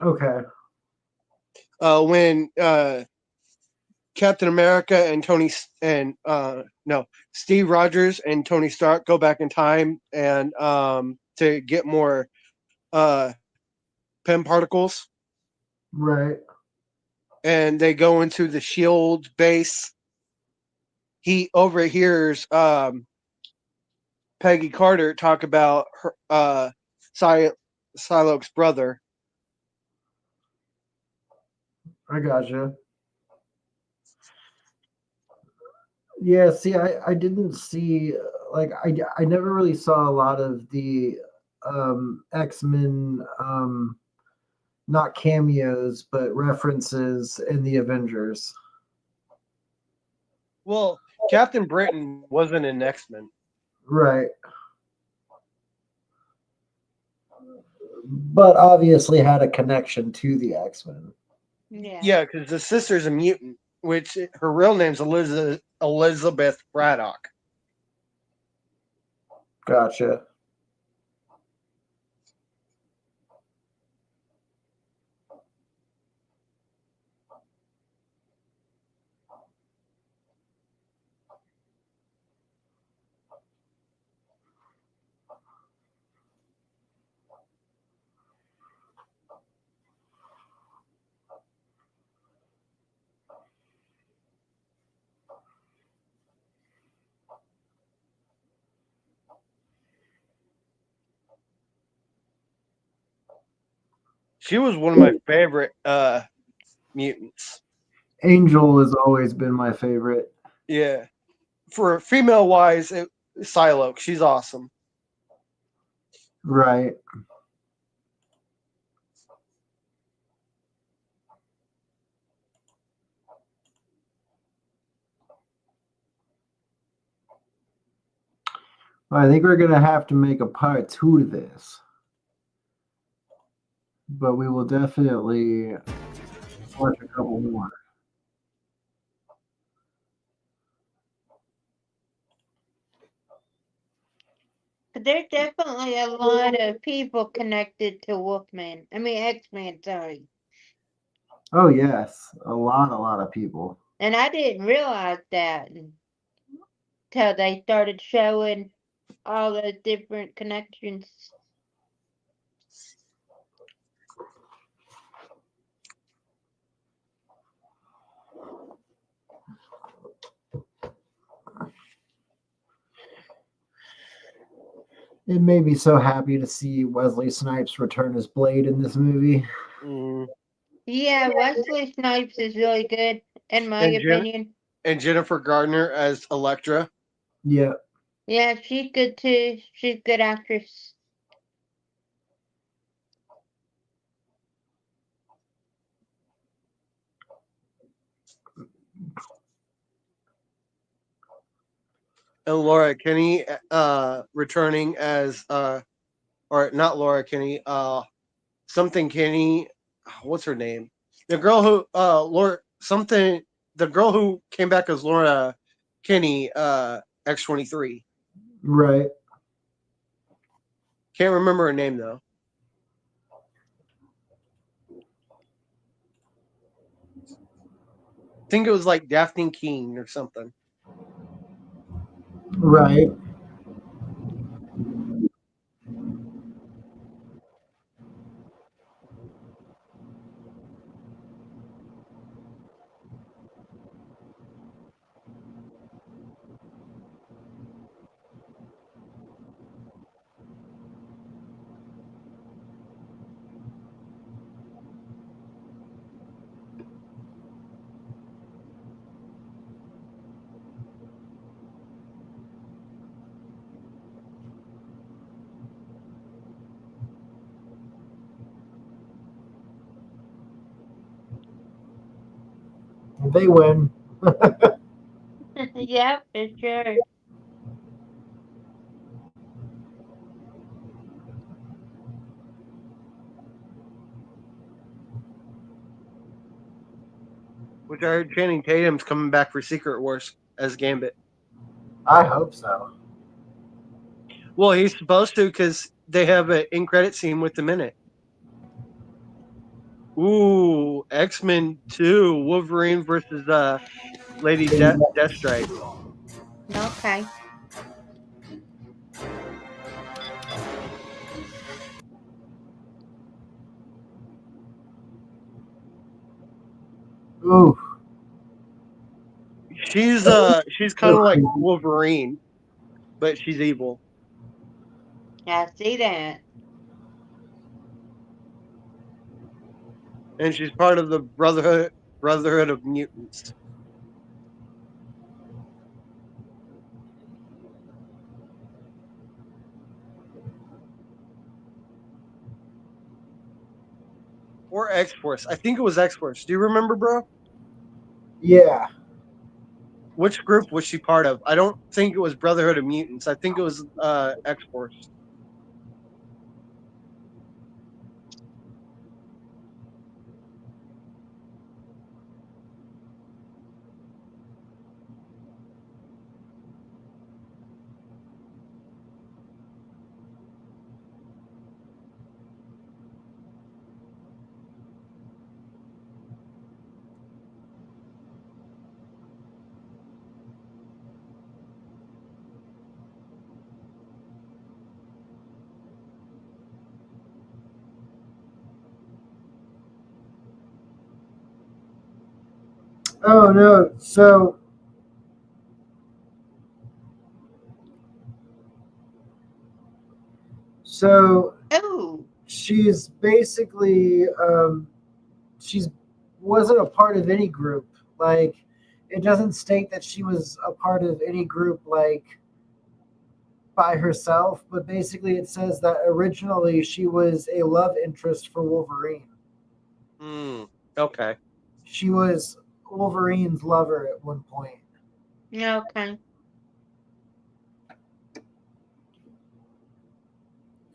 Okay. When Captain America and Steve Rogers and Tony Stark go back in time and to get more Pym particles. Right. And they go into the SHIELD base. He overhears Peggy Carter talk about her Psylocke's brother. I gotcha. Yeah, see, I didn't see, like, I never really saw a lot of the X-Men, not cameos, but references in the Avengers. Well, Captain Britain wasn't an X-Men. Right. But obviously had a connection to the X-Men. Yeah, because the sister's a mutant, which her real name's Elizabeth Braddock. Gotcha. She was one of my favorite mutants. Angel has always been my favorite. Yeah. For female wise, Psylocke, she's awesome. Right. I think we're going to have to make a part 2 to this. But we will definitely watch a couple more. There's definitely a lot of people connected to Wolfman. I mean, X-Men, sorry. Oh, yes. A lot of people. And I didn't realize that until they started showing all the different connections. It made me so happy to see Wesley Snipes return as Blade in this movie. Yeah, Wesley Snipes is really good, in my opinion. And Jennifer Gardner as Elektra. Yeah. Yeah, she's good too. She's a good actress. And Laura Kinney returning as or not Laura Kinney, something Kinney, what's her name? The girl who the girl who came back as Laura Kinney, X-23. Right. Can't remember her name though. I think it was like Daphne Keene or something. Right. They win. Yep, for sure. Which I heard Channing Tatum's coming back for Secret Wars as Gambit. I hope so. Well, he's supposed to because they have an in-credit scene with him in it. Ooh, X-Men 2, Wolverine versus Lady Deathstrike. Okay. Ooh. She's kind of like Wolverine, but she's evil. I see that. And she's part of the Brotherhood of Mutants. Or X-Force. I think it was X-Force. Do you remember, bro? Yeah. Which group was she part of? I don't think it was Brotherhood of Mutants. I think it was X-Force. Oh no. So she's basically she's wasn't a part of any group Like, it doesn't state that she was a part of any group, like, by herself, but basically it says that originally she was a love interest for Wolverine. Okay. She was Wolverine's lover at one point. Okay.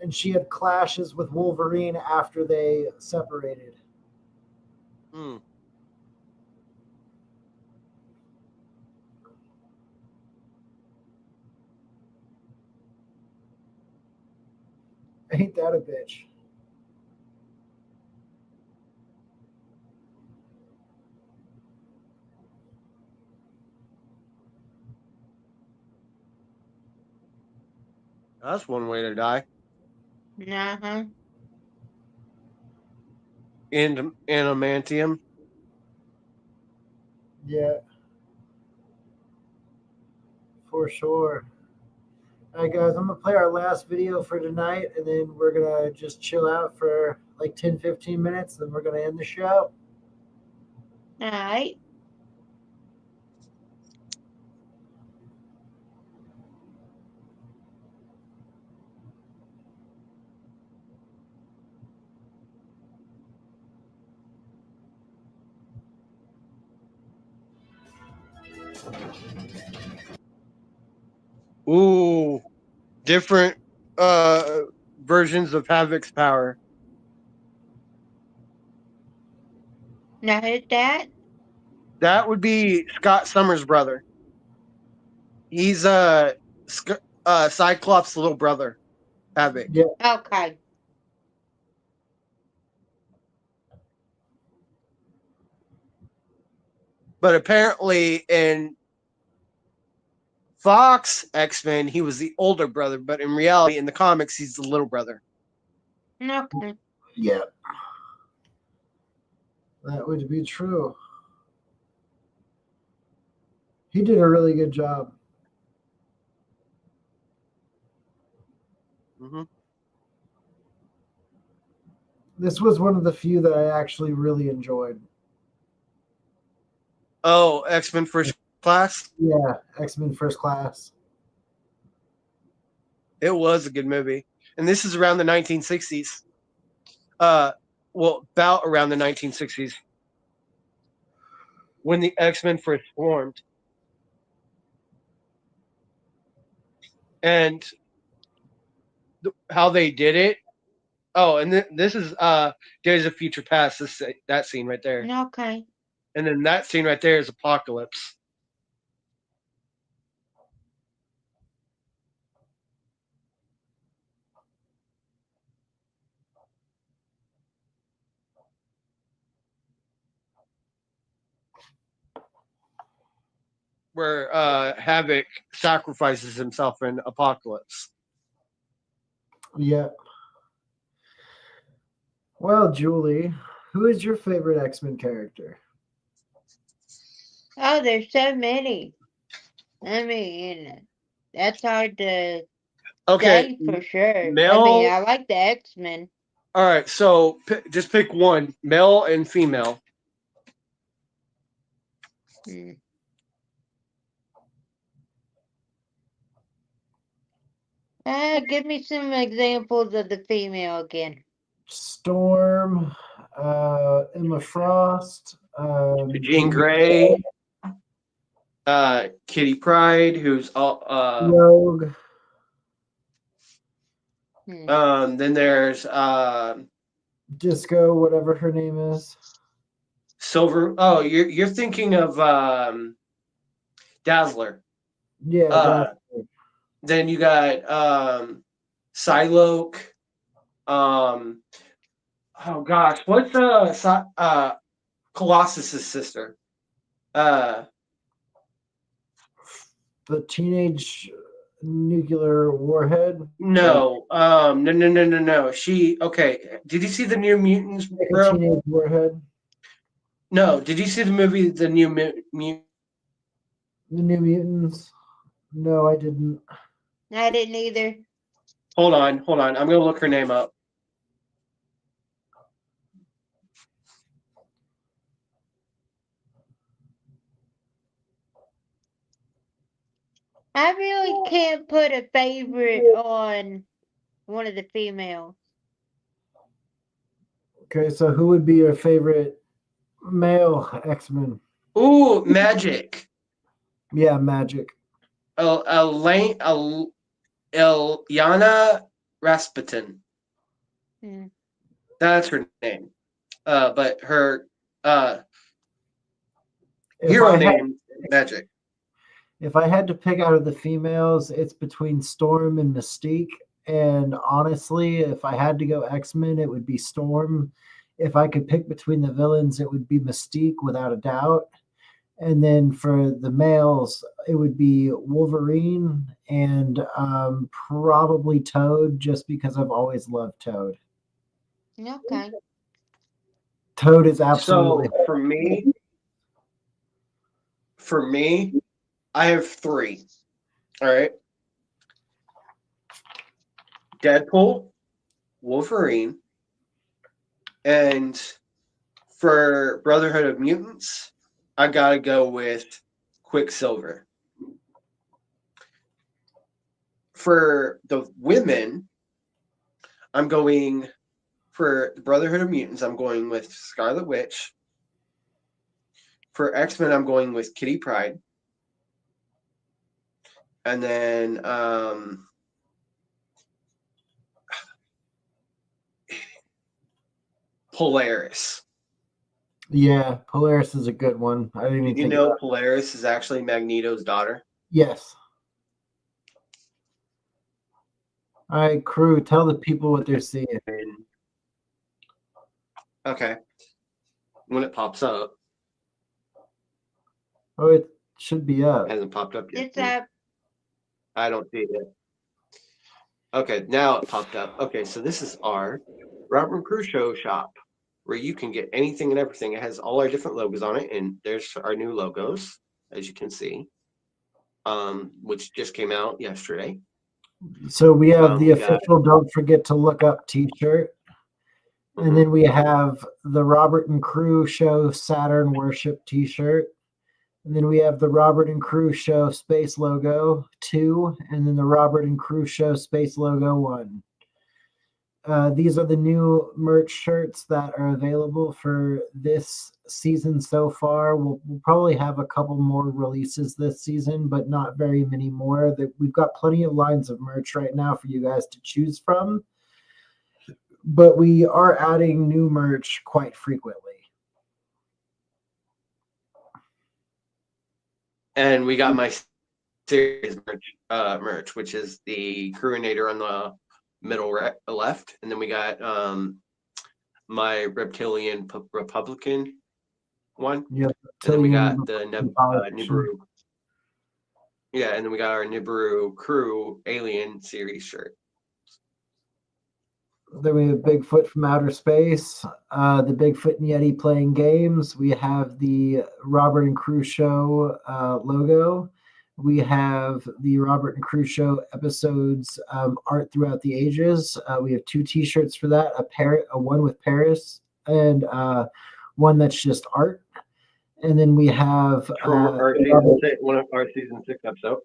And she had clashes with Wolverine after they separated. Ain't that a bitch? That's one way to die. Uh-huh. Adamantium. Yeah. For sure. All right, guys, I'm going to play our last video for tonight, and then we're going to just chill out for like 10, 15 minutes, then we're going to end the show. All right. Ooh, different versions of Havoc's power. Now who's that? That would be Scott Summers' brother. He's Cyclops' little brother, Havoc. Yeah. Okay. But apparently in Fox X-Men, he was the older brother, but in reality, in the comics, he's the little brother. Okay. Yeah. That would be true. He did a really good job. This was one of the few that I actually really enjoyed. Oh, X-Men First Class? Yeah, X-Men First Class. It was a good movie. And this is around the 1960s. Well, about around the 1960s. When the X-Men first formed. And how they did it. Oh, and this is Days of Future Past, that scene right there. Okay. And then that scene right there is Apocalypse. Where Havoc sacrifices himself in Apocalypse. Yeah. Well, Julie, who is your favorite X-Men character? Oh, there's so many. I mean, that's hard to say for sure. Male. I like the X-Men. All right, so just pick one, male and female. Give me some examples of the female again. Storm, Emma Frost, Jean Grey, Kitty Pryde, who's Rogue. Then there's Disco, whatever her name is. Silver. Oh, you're thinking of Dazzler. Yeah. Dazzler. Then you got Psylocke. Oh gosh, what's Colossus's sister? The Teenage Nuclear Warhead? No. No. She Did you see the New Mutants, bro? Teenage Warhead? No. Did you see the movie The New Mutants? The New Mutants? No, I didn't. I didn't either. Hold on. I'm gonna look her name up. I really can't put a favorite on one of the females. Okay, so who would be your favorite male X-Men? Ooh, Magic. Yeah, Magic. Ilyana Rasputin. Hmm. That's her name. But her If hero I had- name Magic. If I had to pick out of the females, it's between Storm and Mystique. And honestly, if I had to go X-Men, it would be Storm. If I could pick between the villains, it would be Mystique without a doubt. And then for the males, it would be Wolverine and probably Toad, just because I've always loved Toad. Okay. Toad is absolutely. So for me, I have 3. All right. Deadpool, Wolverine, and for Brotherhood of Mutants, I gotta go with Quicksilver. For the women, I'm going for the Brotherhood of Mutants, I'm going with Scarlet Witch. For X-Men, I'm going with Kitty Pryde. And then Polaris. Yeah, Polaris is a good one. I didn't even Did you think know about it. Polaris is actually Magneto's daughter? Yes. All right, crew, tell the people what they're seeing. Okay. When it pops up. Oh, it should be up. It hasn't popped up yet. It's up. I don't see it yet. Okay, now it popped up. Okay, so this is our Robert and Crew Show shop, where you can get anything and everything. It has all our different logos on it, and there's our new logos, as you can see, which just came out yesterday. So we have the we got- official Don't Forget to Look Up t-shirt. And then we have the Robert and Crew Show Saturn Worship t-shirt. And then we have the Robert and Crew Show Space Logo 2, and then the Robert and Crew Show Space Logo 1. These are the new merch shirts that are available for this season so far. We'll probably have a couple more releases this season, but not very many more. We've got plenty of lines of merch right now for you guys to choose from. But we are adding new merch quite frequently. And we got my series merch, which is the Crewinator on the middle left, and then we got my Reptilian Republican one. Yep. And then we got the Nibiru. Yeah, and then we got our Nibiru Crew Alien series shirt. Then we have Bigfoot from Outer Space, the Bigfoot and Yeti playing games. We have the Robert and Crew Show logo. We have the Robert and Crew Show episodes art throughout the ages. We have 2 t-shirts for that, a one with Paris and one that's just art. And then we have our one of our season 6 episode.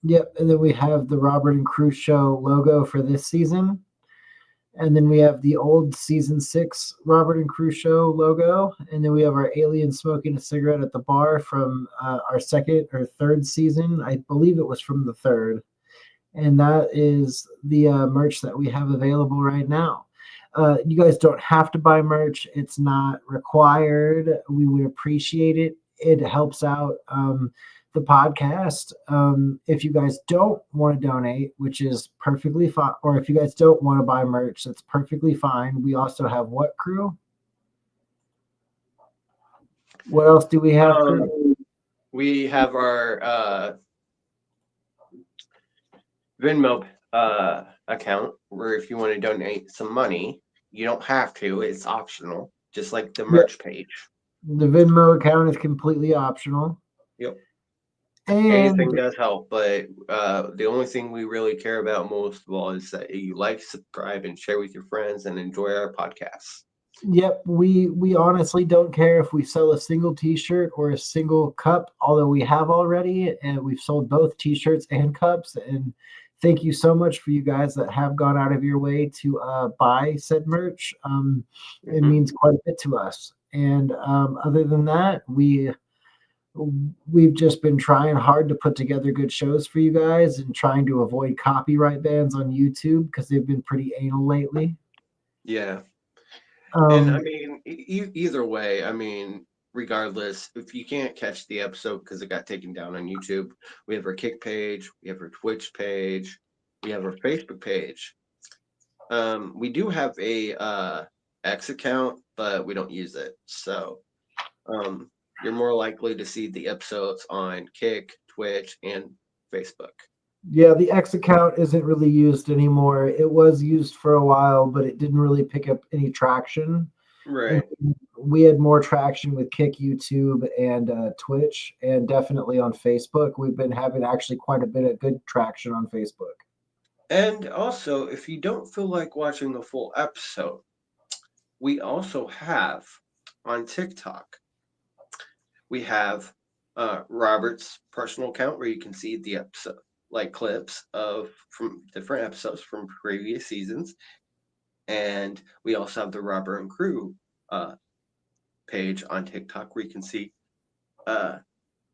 Yep, and then we have the Robert and Crew Show logo for this season. And then we have the old season 6 Robert and Crew Show logo. And then we have our alien smoking a cigarette at the bar from our 2nd or 3rd season. I believe it was from the 3rd. And that is the merch that we have available right now. You guys don't have to buy merch. It's not required. We would appreciate it. It helps out the podcast. If you guys don't want to donate, which is perfectly fine, or if you guys don't want to buy merch, that's perfectly fine. We also have what, crew? What else do we have? We have our Venmo account, where if you want to donate some money, you don't have to. It's optional, just like the merch page. The Venmo account is completely optional. Yep. And anything does help, but the only thing we really care about most of all is that you like, subscribe, and share with your friends and enjoy our podcasts. Yep, we honestly don't care if we sell a single T-shirt or a single cup, although we have already, and we've sold both T-shirts and cups. And thank you so much for you guys that have gone out of your way to buy said merch. It means quite a bit to us. And other than that, we've just been trying hard to put together good shows for you guys and trying to avoid copyright bans on YouTube because they've been pretty anal lately. Yeah. And I mean, either way, I mean, regardless, if you can't catch the episode because it got taken down on YouTube, we have our Kick page, we have our Twitch page, we have our Facebook page. We do have a X account, but we don't use it. So you're more likely to see the episodes on Kick, Twitch, and Facebook. Yeah, the X account isn't really used anymore. It was used for a while, but it didn't really pick up any traction. Right. And we had more traction with Kick, YouTube, and Twitch, and definitely on Facebook. We've been having actually quite a bit of good traction on Facebook. And also, if you don't feel like watching the full episode, we also have on TikTok, we have Robert's personal account where you can see the episode, like clips from different episodes from previous seasons. And we also have the Robert and Crew page on TikTok where you can see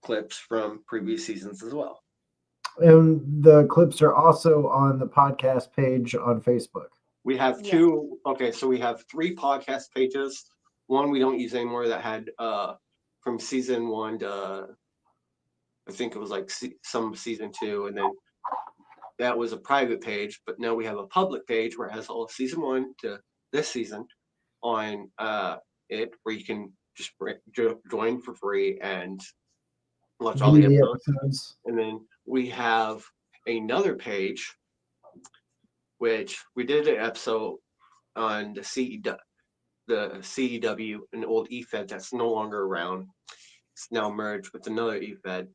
clips from previous seasons as well. And the clips are also on the podcast page on Facebook. We have two. Okay, so we have 3 podcast pages. One we don't use anymore that had from season 1 to I think it was like some season 2, and then that was a private page. But now we have a public page where it has all season 1 to this season on it, where you can just join for free and watch all the episodes. And then we have another page, which we did an episode on the CEW, an old eFed that's no longer around. It's now merged with another eFed,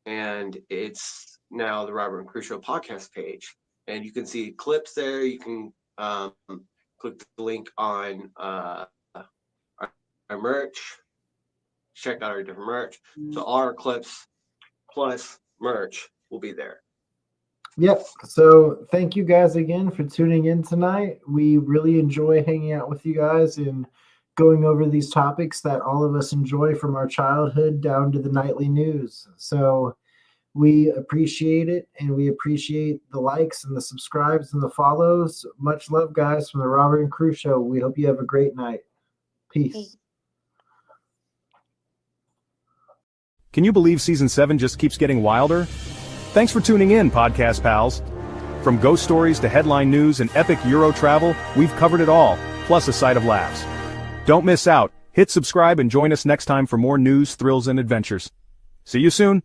and it's now the Robert and Crew Show podcast page. And you can see clips there. You can click the link on our merch. Check out our different merch. So our clips plus merch will be there. Yep. So thank you guys again for tuning in tonight. We really enjoy hanging out with you guys and going over these topics that all of us enjoy from our childhood down to the nightly news. So we appreciate it, and we appreciate the likes and the subscribes and the follows. Much love, guys, from the Robert and Crew Show. We hope you have a great night. Peace. Can you believe Season 7 just keeps getting wilder? Thanks for tuning in, podcast pals. From ghost stories to headline news and epic Euro travel, we've covered it all, plus a side of laughs. Don't miss out. Hit subscribe and join us next time for more news, thrills, and adventures. See you soon.